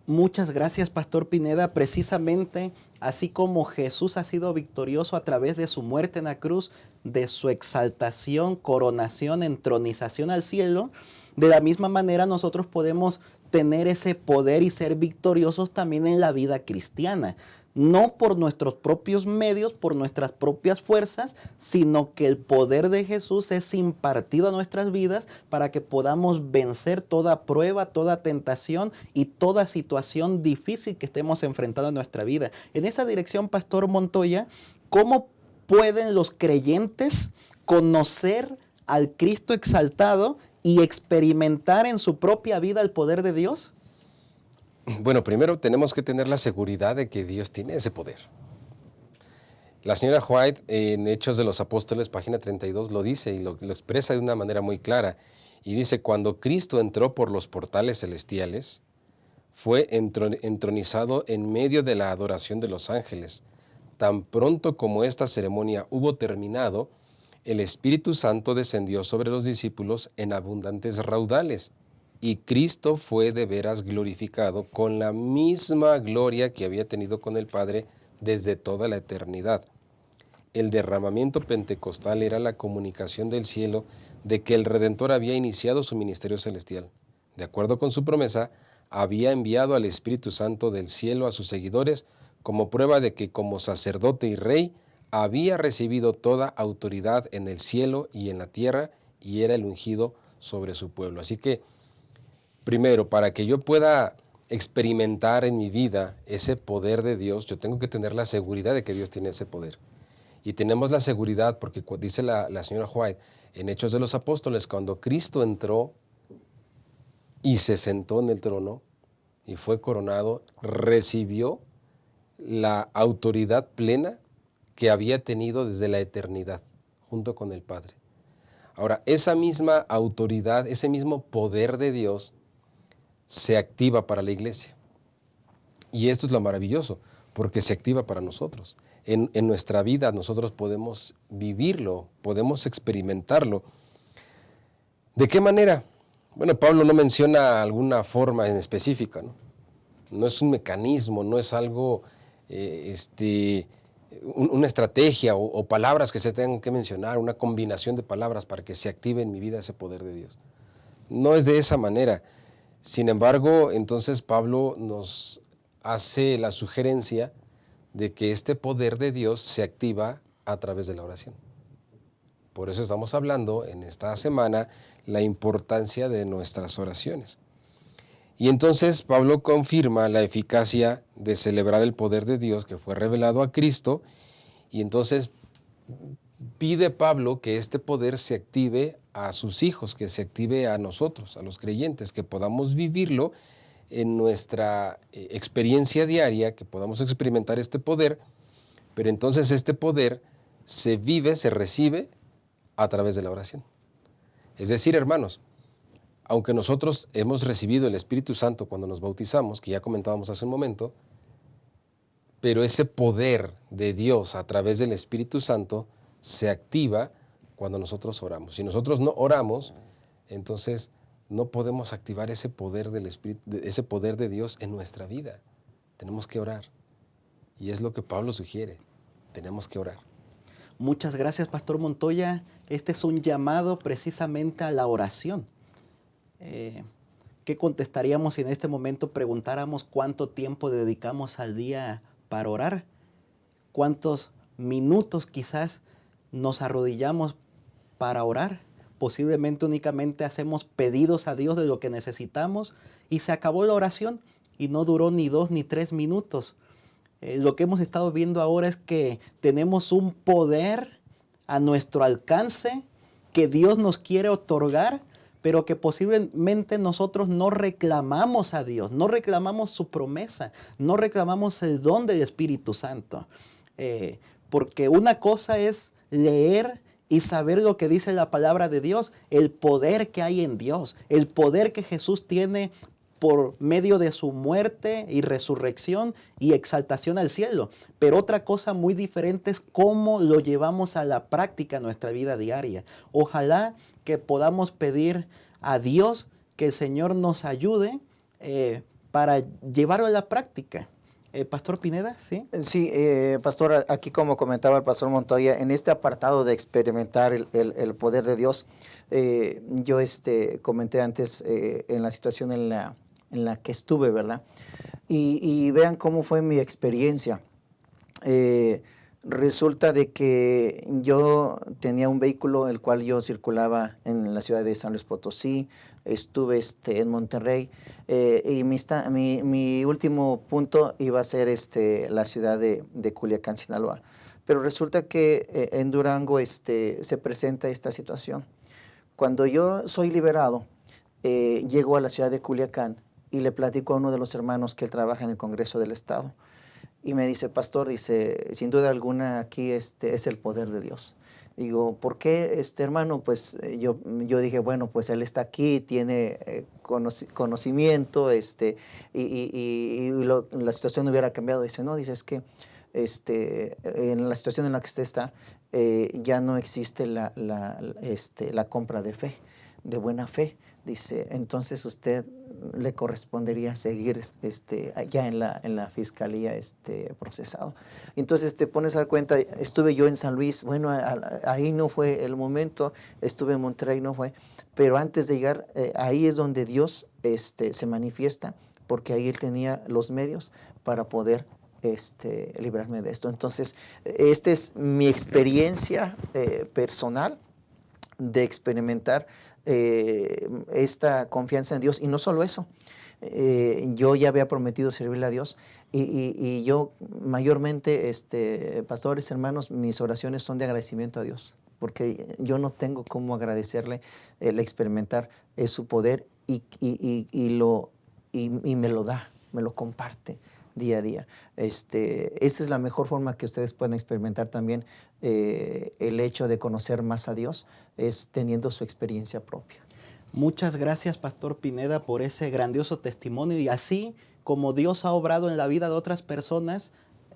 Muchas gracias, Pastor Pineda. Precisamente así como Jesús ha sido victorioso a través de su muerte en la cruz, de su exaltación, coronación, entronización al cielo, de la misma manera nosotros podemos tener ese poder y ser victoriosos también en la vida cristiana. no por nuestros propios medios, por nuestras propias fuerzas, sino que el poder de Jesús es impartido a nuestras vidas para que podamos vencer toda prueba, toda tentación y toda situación difícil que estemos enfrentando en nuestra vida. En esa dirección, Pastor Montoya, ¿cómo pueden los creyentes conocer al Cristo exaltado y experimentar en su propia vida el poder de Dios? Bueno, primero tenemos que tener la seguridad de que Dios tiene ese poder. La señora White en Hechos de los Apóstoles, página 32, lo dice y lo expresa de una manera muy clara. Y dice, cuando Cristo entró por los portales celestiales, fue entronizado en medio de la adoración de los ángeles. Tan pronto como esta ceremonia hubo terminado, el Espíritu Santo descendió sobre los discípulos en abundantes raudales. Y Cristo fue de veras glorificado con la misma gloria que había tenido con el Padre desde toda la eternidad. El derramamiento pentecostal era la comunicación del cielo de que el Redentor había iniciado su ministerio celestial. De acuerdo con su promesa, había enviado al Espíritu Santo del cielo a sus seguidores como prueba de que como sacerdote y rey había recibido toda autoridad en el cielo y en la tierra y era el ungido sobre su pueblo. Así que primero, para que yo pueda experimentar en mi vida ese poder de Dios, yo tengo que tener la seguridad de que Dios tiene ese poder. Y tenemos la seguridad porque dice la señora White en Hechos de los Apóstoles, cuando Cristo entró y se sentó en el trono y fue coronado, recibió la autoridad plena que había tenido desde la eternidad, junto con el Padre. Ahora, esa misma autoridad, ese mismo poder de Dios, se activa para la iglesia. Y esto es lo maravilloso, porque se activa para nosotros. En nuestra vida nosotros podemos vivirlo, podemos experimentarlo. ¿De qué manera? Bueno, Pablo no menciona alguna forma en específica, ¿no? No es un mecanismo, no es algo, una estrategia o palabras que se tengan que mencionar, una combinación de palabras para que se active en mi vida ese poder de Dios. No es de esa manera. Sin embargo, entonces Pablo nos hace la sugerencia de que este poder de Dios se activa a través de la oración. Por eso estamos hablando en esta semana la importancia de nuestras oraciones. Y entonces Pablo confirma la eficacia de celebrar el poder de Dios que fue revelado a Cristo, y entonces pide Pablo que este poder se active a sus hijos, que se active a nosotros, a los creyentes, que podamos vivirlo en nuestra experiencia diaria, que podamos experimentar este poder, pero entonces este poder se vive, se recibe a través de la oración. Es decir, hermanos, aunque nosotros hemos recibido el Espíritu Santo cuando nos bautizamos, que ya comentábamos hace un momento, pero ese poder de Dios a través del Espíritu Santo se activa cuando nosotros oramos. Si nosotros no oramos, entonces no podemos activar ese poder del Espíritu, ese poder de Dios en nuestra vida. Tenemos que orar. Y es lo que Pablo sugiere. Tenemos que orar. Muchas gracias, Pastor Montoya. Este es un llamado precisamente a la oración. ¿Qué contestaríamos si en este momento preguntáramos cuánto tiempo dedicamos al día para orar? ¿Cuántos minutos quizás nos arrodillamos para orar? Posiblemente únicamente hacemos pedidos a Dios de lo que necesitamos y se acabó la oración y no duró ni 2 ni 3 minutos. Lo que hemos estado viendo ahora es que tenemos un poder a nuestro alcance que Dios nos quiere otorgar, pero que posiblemente nosotros no reclamamos a Dios, no reclamamos su promesa, no reclamamos el don del Espíritu Santo. Porque una cosa es leer y saber lo que dice la palabra de Dios, el poder que hay en Dios, el poder que Jesús tiene por medio de su muerte y resurrección y exaltación al cielo. Pero otra cosa muy diferente es cómo lo llevamos a la práctica en nuestra vida diaria. Ojalá que podamos pedir a Dios que el Señor nos ayude para llevarlo a la práctica. Pastor Pineda, ¿sí? Sí, pastor, aquí como comentaba el pastor Montoya, en este apartado de experimentar el poder de Dios, yo comenté antes en la situación en la que estuve, ¿verdad? Y vean cómo fue mi experiencia. Resulta de que yo tenía un vehículo el cual yo circulaba en la ciudad de San Luis Potosí, estuve en Monterrey, y mi último punto iba a ser la ciudad de Culiacán, Sinaloa. Pero resulta que en Durango se presenta esta situación. Cuando yo soy liberado, llego a la ciudad de Culiacán y le platico a uno de los hermanos que él trabaja en el Congreso del Estado. Y me dice, pastor, dice, sin duda alguna aquí es el poder de Dios. Digo, ¿por qué, hermano? Pues yo dije, bueno, pues él está aquí, tiene conocimiento, la situación no hubiera cambiado. Dice, no, dice, es que en la situación en la que usted está, ya no existe la compra de fe, de buena fe. Dice, entonces usted le correspondería seguir ya en la fiscalía procesado. Entonces te pones a dar cuenta, estuve yo en San Luis, bueno, ahí no fue el momento, estuve en Monterrey, no fue, pero antes de llegar, ahí es donde Dios se manifiesta, porque ahí Él tenía los medios para poder librarme de esto. Entonces, esta es mi experiencia personal de experimentar esta confianza en Dios. Y no solo eso, yo ya había prometido servirle a Dios y yo mayormente, pastores, hermanos, mis oraciones son de agradecimiento a Dios, porque yo no tengo cómo agradecerle el experimentar su poder y me lo da, me lo comparte día a día. Esa es la mejor forma que ustedes pueden experimentar también el hecho de conocer más a Dios, es teniendo su experiencia propia. Muchas gracias, Pastor Pineda, por ese grandioso testimonio. Y así como Dios ha obrado en la vida de otras personas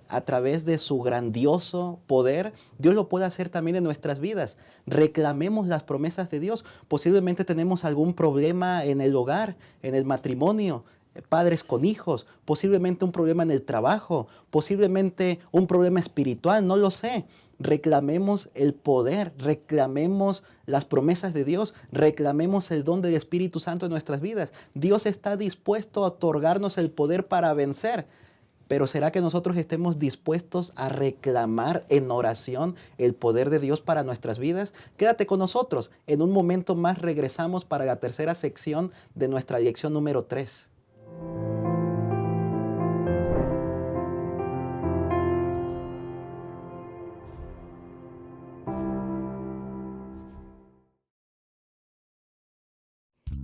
a través de su grandioso poder, Dios lo puede hacer también en nuestras vidas. Reclamemos las promesas de Dios. Posiblemente tenemos algún problema en el hogar, en el matrimonio, padres con hijos, posiblemente un problema en el trabajo, posiblemente un problema espiritual, no lo sé. Reclamemos el poder, reclamemos las promesas de Dios, reclamemos el don del Espíritu Santo en nuestras vidas. Dios está dispuesto a otorgarnos el poder para vencer, pero ¿será que nosotros estemos dispuestos a reclamar en oración el poder de Dios para nuestras vidas? Quédate con nosotros. En un momento más regresamos para la tercera sección de nuestra lección número 3.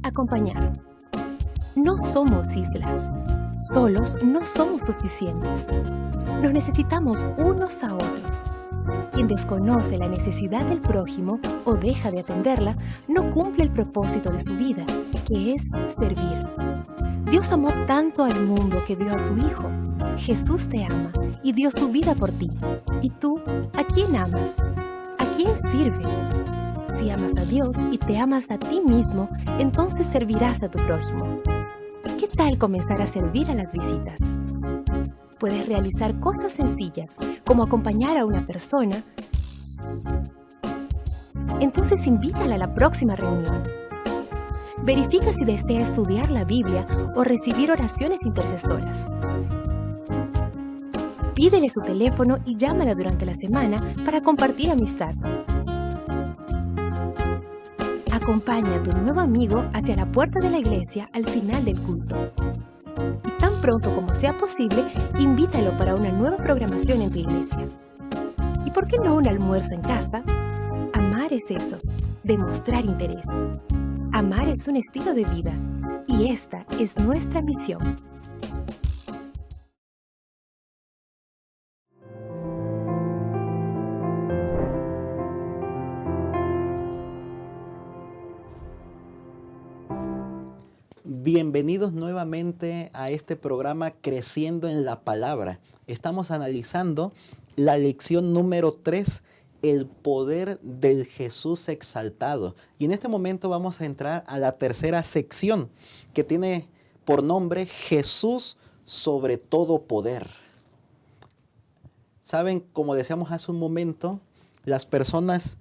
Acompañar. No somos islas. Solos no somos suficientes. Nos necesitamos unos a otros. Quien desconoce la necesidad del prójimo o deja de atenderla, no cumple el propósito de su vida, que es servir. Dios amó tanto al mundo que dio a su Hijo. Jesús te ama y dio su vida por ti. ¿Y tú, a quién amas? ¿A quién sirves? Si amas a Dios y te amas a ti mismo, entonces servirás a tu prójimo. ¿Qué tal comenzar a servir a las visitas? Puedes realizar cosas sencillas, como acompañar a una persona. Entonces invítala a la próxima reunión. Verifica si desea estudiar la Biblia o recibir oraciones intercesoras. Pídele su teléfono y llámala durante la semana para compartir amistad. Acompaña a tu nuevo amigo hacia la puerta de la iglesia al final del culto. Y tan pronto como sea posible, invítalo para una nueva programación en tu iglesia. ¿Y por qué no un almuerzo en casa? Amar es eso, demostrar interés. Amar es un estilo de vida y esta es nuestra misión. Bienvenidos nuevamente a este programa Creciendo en la Palabra. Estamos analizando la lección número 3, el poder del Jesús exaltado. Y en este momento vamos a entrar a la tercera sección que tiene por nombre Jesús sobre todo poder. Saben, como decíamos hace un momento, las personas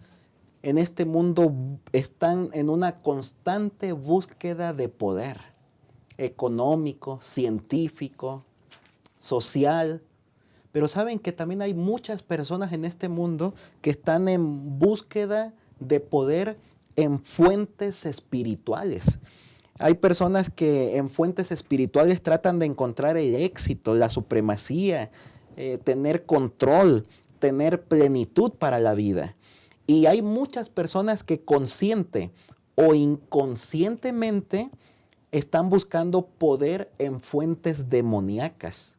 en este mundo están en una constante búsqueda de poder económico, científico, social, Pero saben que también hay muchas personas en este mundo que están en búsqueda de poder en fuentes espirituales. Hay personas que en fuentes espirituales tratan de encontrar el éxito, la supremacía, tener control, tener plenitud para la vida. Y hay muchas personas que consciente o inconscientemente están buscando poder en fuentes demoníacas.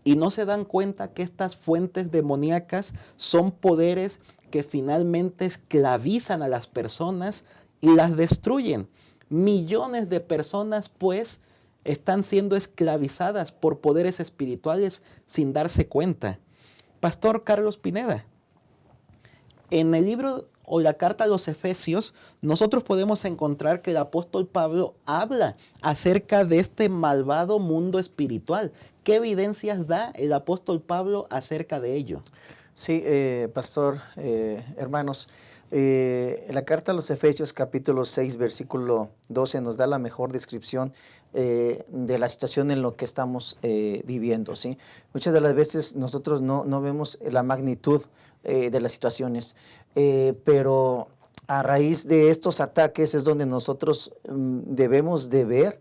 Y no se dan cuenta que estas fuentes demoníacas son poderes que finalmente esclavizan a las personas y las destruyen. Millones de personas, pues, están siendo esclavizadas por poderes espirituales sin darse cuenta. Pastor Carlos Pineda, en el libro o la carta a los Efesios, nosotros podemos encontrar que el apóstol Pablo habla acerca de este malvado mundo espiritual. ¿Qué evidencias da el apóstol Pablo acerca de ello? Sí, pastor, hermanos, la carta a los Efesios capítulo 6, versículo 12 nos da la mejor descripción de la situación en la que estamos viviendo, ¿sí? Muchas de las veces nosotros no vemos la magnitud de las situaciones, pero a raíz de estos ataques es donde nosotros debemos de ver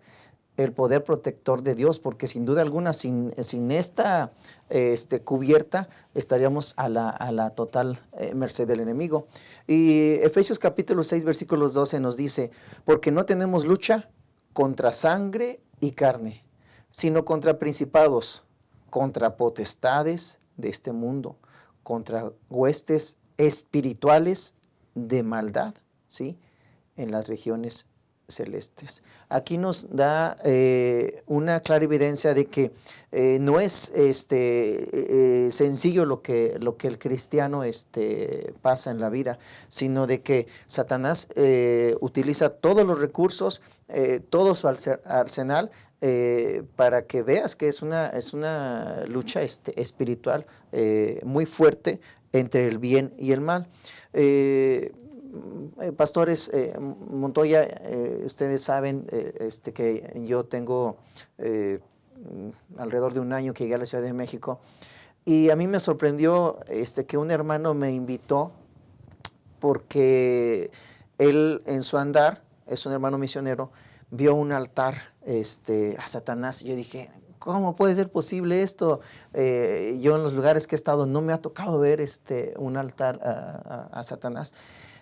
el poder protector de Dios, porque sin duda alguna, sin esta cubierta, estaríamos a la total merced del enemigo. Y Efesios capítulo 6, versículos 12 nos dice, porque no tenemos lucha contra sangre y carne, sino contra principados, contra potestades de este mundo, contra huestes espirituales de maldad, ¿sí?, en las regiones celestes. Aquí nos da una clara evidencia de que no es sencillo lo que el cristiano pasa en la vida, sino de que Satanás utiliza todos los recursos, todo su arsenal, para que veas que es una lucha espiritual muy fuerte entre el bien y el mal. Pastores Montoya, ustedes saben que yo tengo alrededor de un año que llegué a la Ciudad de México, y a mí me sorprendió que un hermano me invitó porque él en su andar, es un hermano misionero, vio un altar a Satanás, y yo dije, ¿cómo puede ser posible esto? Yo en los lugares que he estado no me ha tocado ver un altar a Satanás.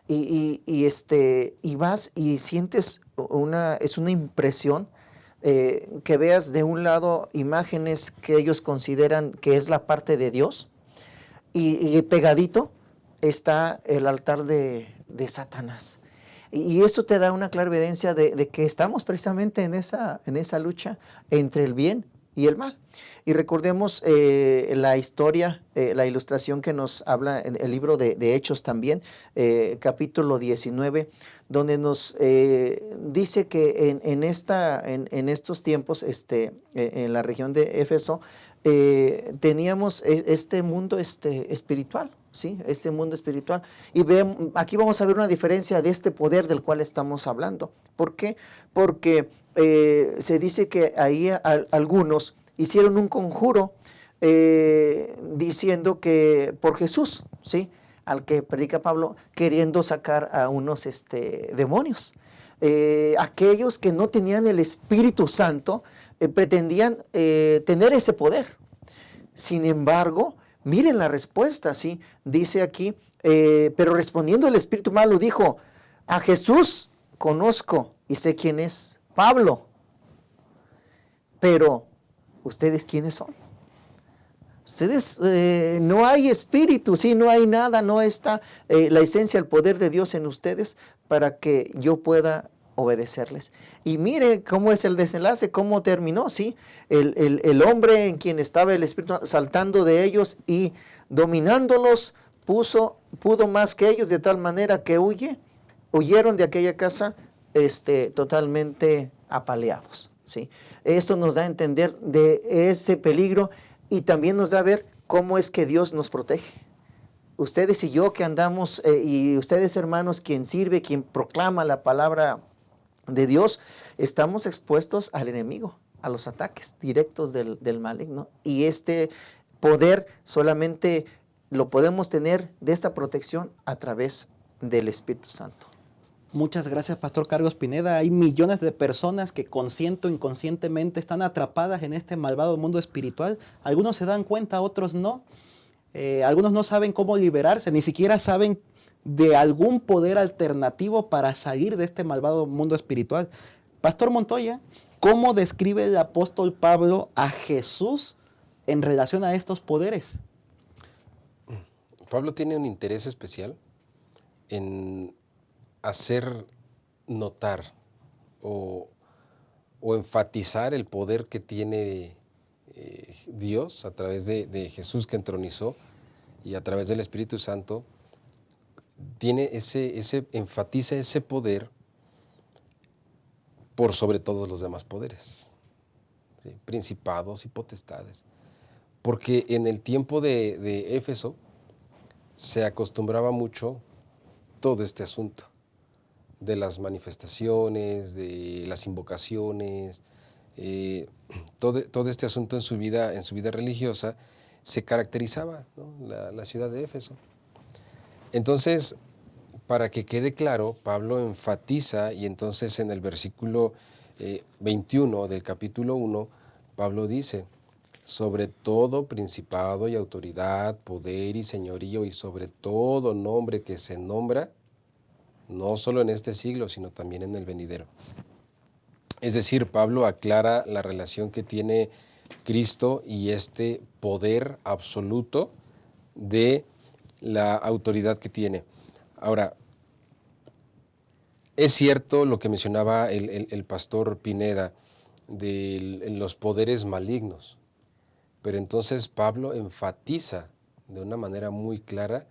Y vas y sientes es una impresión, que veas de un lado imágenes que ellos consideran que es la parte de Dios, y pegadito está el altar de Satanás. Y eso te da una clara evidencia de que estamos precisamente en esa lucha entre el bien y el mal. Y recordemos la historia, la ilustración que nos habla en el libro de Hechos también, capítulo 19, donde nos dice que en estos tiempos, en la región de Éfeso, teníamos este mundo espiritual, ¿sí? Este mundo espiritual. Y aquí vamos a ver una diferencia de este poder del cual estamos hablando. ¿Por qué? Porque se dice que ahí algunos hicieron un conjuro diciendo que por Jesús, ¿sí?, al que predica Pablo, queriendo sacar a unos demonios. Aquellos que no tenían el Espíritu Santo pretendían tener ese poder. Sin embargo, miren la respuesta, ¿sí? Dice aquí, pero respondiendo el espíritu malo dijo, a Jesús conozco y sé quién es Pablo, pero ¿ustedes quiénes son? Ustedes, no hay espíritu, ¿sí? No hay nada, no está la esencia, el poder de Dios en ustedes para que yo pueda obedecerles. Y mire cómo es el desenlace, cómo terminó, ¿sí? El hombre en quien estaba el espíritu saltando de ellos y dominándolos, pudo más que ellos, de tal manera que huyeron de aquella casa totalmente apaleados, ¿sí? Esto nos da a entender de ese peligro, y también nos da a ver cómo es que Dios nos protege. Ustedes y yo que andamos, y ustedes hermanos, quien sirve, quien proclama la palabra de Dios, estamos expuestos al enemigo, a los ataques directos del maligno. Y poder solamente lo podemos tener de esta protección a través del Espíritu Santo. Muchas gracias, Pastor Carlos Pineda. Hay millones de personas que consciente o inconscientemente están atrapadas en este malvado mundo espiritual. Algunos se dan cuenta, otros no. Algunos no saben cómo liberarse, ni siquiera saben de algún poder alternativo para salir de este malvado mundo espiritual. Pastor Montoya, ¿cómo describe el apóstol Pablo a Jesús en relación a estos poderes? Pablo tiene un interés especial en hacer notar o enfatizar el poder que tiene Dios a través de Jesús que entronizó y a través del Espíritu Santo. Enfatiza ese poder por sobre todos los demás poderes, ¿sí? Principados y potestades. Porque en el tiempo de Éfeso se acostumbraba mucho todo este asunto de las manifestaciones, de las invocaciones, todo este asunto en su vida religiosa se caracterizaba, ¿no? la ciudad de Éfeso. Entonces, para que quede claro, Pablo enfatiza, y entonces en el versículo 21 del capítulo 1, Pablo dice: sobre todo principado y autoridad, poder y señorío, y sobre todo nombre que se nombra, no solo en este siglo, sino también en el venidero. Es decir, Pablo aclara la relación que tiene Cristo y este poder absoluto de la autoridad que tiene. Ahora, es cierto lo que mencionaba el pastor Pineda de los poderes malignos, pero entonces Pablo enfatiza de una manera muy clara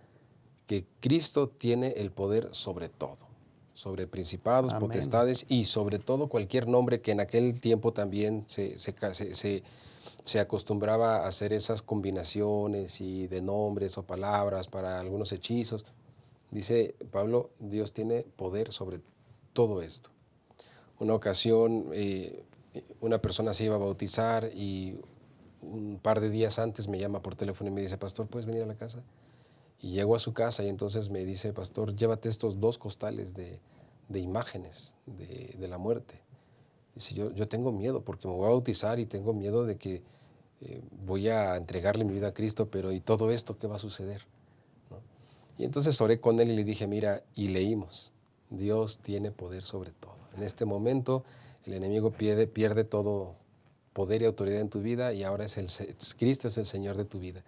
que Cristo tiene el poder sobre todo, sobre principados, Amén. potestades y sobre todo cualquier nombre que en aquel tiempo también se acostumbraba a hacer esas combinaciones y de nombres o palabras para algunos hechizos. Dice Pablo, Dios tiene poder sobre todo esto. Una ocasión, una persona se iba a bautizar y un par de días antes me llama por teléfono y me dice: pastor, ¿puedes venir a la casa? Y llego a su casa y entonces me dice: pastor, llévate estos 2 costales de imágenes de la muerte. Dice: yo tengo miedo porque me voy a bautizar y tengo miedo de que voy a entregarle mi vida a Cristo, pero ¿y todo esto qué va a suceder? ¿No? Y entonces oré con él y le dije: mira, y leímos, Dios tiene poder sobre todo. En este momento el enemigo pierde todo poder y autoridad en tu vida y ahora Cristo es el Señor de tu vida.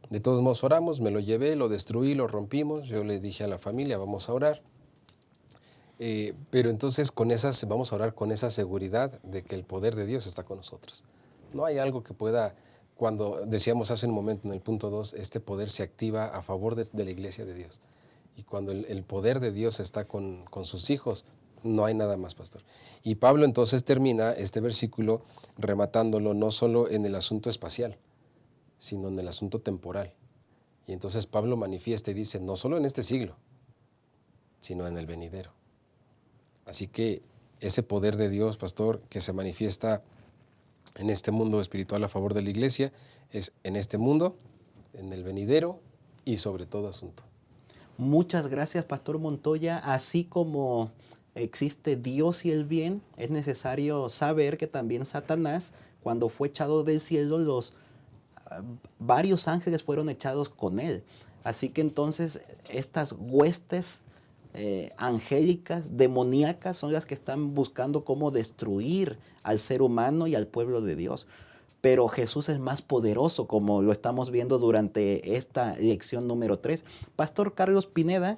De todos modos oramos, me lo llevé, lo destruí, lo rompimos. Yo le dije a la familia: vamos a orar. Pero entonces vamos a orar con esa seguridad de que el poder de Dios está con nosotros. No hay algo que pueda, cuando decíamos hace un momento en el punto 2, este poder se activa a favor de la iglesia de Dios. Y cuando el poder de Dios está con sus hijos, no hay nada más, pastor. Y Pablo entonces termina este versículo rematándolo no solo en el asunto espacial, sino en el asunto temporal. Y entonces Pablo manifiesta y dice: no solo en este siglo, sino en el venidero. Así que ese poder de Dios, pastor, que se manifiesta en este mundo espiritual a favor de la iglesia, es en este mundo, en el venidero y sobre todo asunto. Muchas gracias, Pastor Montoya. Así como existe Dios y el bien, es necesario saber que también Satanás, cuando fue echado del cielo, varios ángeles fueron echados con él. Así que entonces estas huestes angélicas, demoníacas, son las que están buscando cómo destruir al ser humano y al pueblo de Dios. Pero Jesús es más poderoso, como lo estamos viendo durante esta lección número 3. Pastor Carlos Pineda,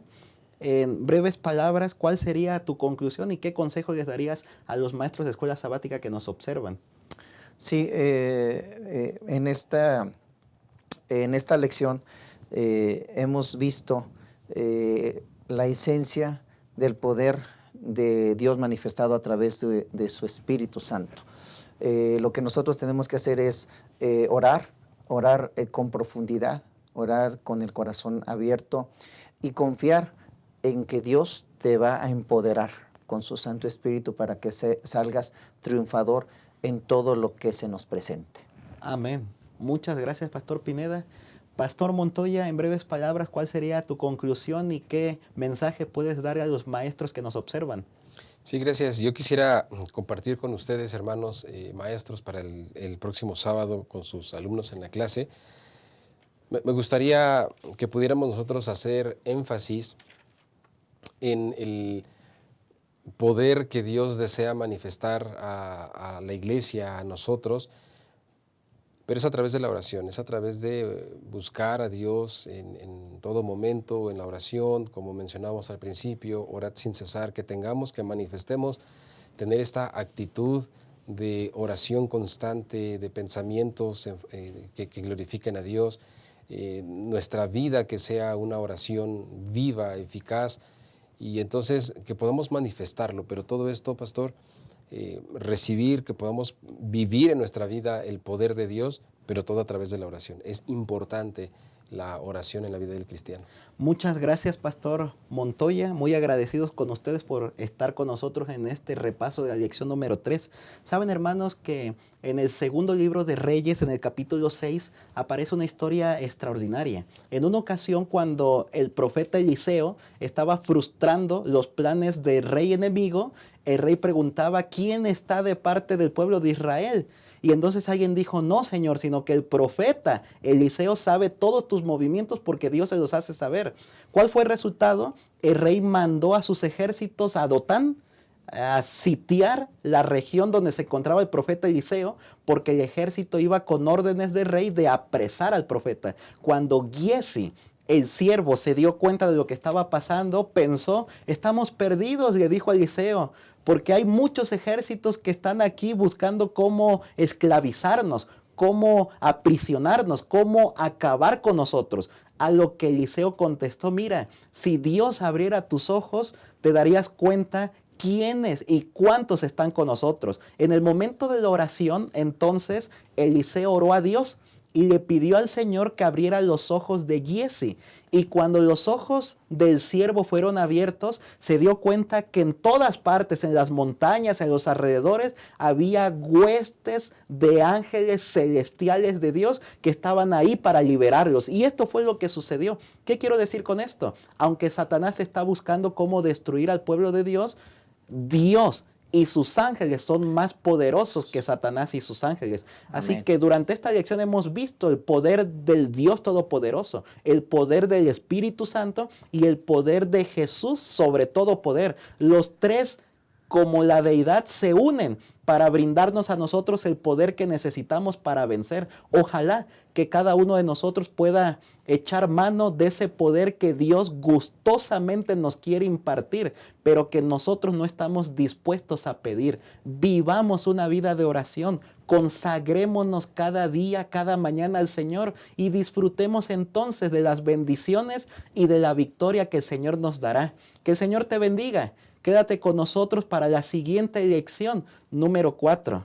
en breves palabras, ¿cuál sería tu conclusión y qué consejo les darías a los maestros de escuela sabática que nos observan? Sí, en esta lección hemos visto la esencia del poder de Dios manifestado a través de su Espíritu Santo. Lo que nosotros tenemos que hacer es orar con profundidad, orar con el corazón abierto y confiar en que Dios te va a empoderar con su Santo Espíritu para que salgas triunfador en todo lo que se nos presente. Amén. Muchas gracias, Pastor Pineda. Pastor Montoya, en breves palabras, ¿cuál sería tu conclusión y qué mensaje puedes dar a los maestros que nos observan? Sí, gracias. Yo quisiera compartir con ustedes, hermanos maestros, para el próximo sábado con sus alumnos en la clase. Me gustaría que pudiéramos nosotros hacer énfasis en el poder que Dios desea manifestar a la iglesia, a nosotros, pero es a través de la oración, es a través de buscar a Dios en todo momento, en la oración, como mencionamos al principio, orad sin cesar, que tengamos, que manifestemos, tener esta actitud de oración constante, de pensamientos que glorifiquen a Dios, nuestra vida que sea una oración viva, eficaz, y entonces que podamos manifestarlo, pero todo esto, pastor, recibir, que podamos vivir en nuestra vida el poder de Dios, pero todo a través de la oración. Es importante la oración en la vida del cristiano. Muchas gracias, Pastor Montoya. Muy agradecidos con ustedes por estar con nosotros en este repaso de la lección número 3. Saben, hermanos, que en el segundo libro de Reyes, en el capítulo 6, aparece una historia extraordinaria. En una ocasión, cuando el profeta Eliseo estaba frustrando los planes del rey enemigo, el rey preguntaba: ¿quién está de parte del pueblo de Israel? Y entonces alguien dijo: no, Señor, sino que el profeta Eliseo sabe todos tus movimientos porque Dios se los hace saber. ¿Cuál fue el resultado? El rey mandó a sus ejércitos a Dotán a sitiar la región donde se encontraba el profeta Eliseo, porque el ejército iba con órdenes del rey de apresar al profeta. Cuando Giesi, el siervo, se dio cuenta de lo que estaba pasando, pensó: estamos perdidos, le dijo a Eliseo, porque hay muchos ejércitos que están aquí buscando cómo esclavizarnos, cómo aprisionarnos, cómo acabar con nosotros. A lo que Eliseo contestó: mira, si Dios abriera tus ojos, te darías cuenta quiénes y cuántos están con nosotros. En el momento de la oración, entonces, Eliseo oró a Dios y le pidió al Señor que abriera los ojos de Giesi. Y cuando los ojos del siervo fueron abiertos, se dio cuenta que en todas partes, en las montañas, en los alrededores, había huestes de ángeles celestiales de Dios que estaban ahí para liberarlos. Y esto fue lo que sucedió. ¿Qué quiero decir con esto? Aunque Satanás está buscando cómo destruir al pueblo de Dios, Dios y sus ángeles son más poderosos que Satanás y sus ángeles. Así Amén. que durante esta lección hemos visto el poder del Dios Todopoderoso, el poder del Espíritu Santo y el poder de Jesús sobre todo poder. Los tres, como la deidad, se unen para brindarnos a nosotros el poder que necesitamos para vencer. Ojalá que cada uno de nosotros pueda echar mano de ese poder que Dios gustosamente nos quiere impartir, pero que nosotros no estamos dispuestos a pedir. Vivamos una vida de oración, consagrémonos cada día, cada mañana al Señor y disfrutemos entonces de las bendiciones y de la victoria que el Señor nos dará. Que el Señor te bendiga. Quédate con nosotros para la siguiente lección, número 4.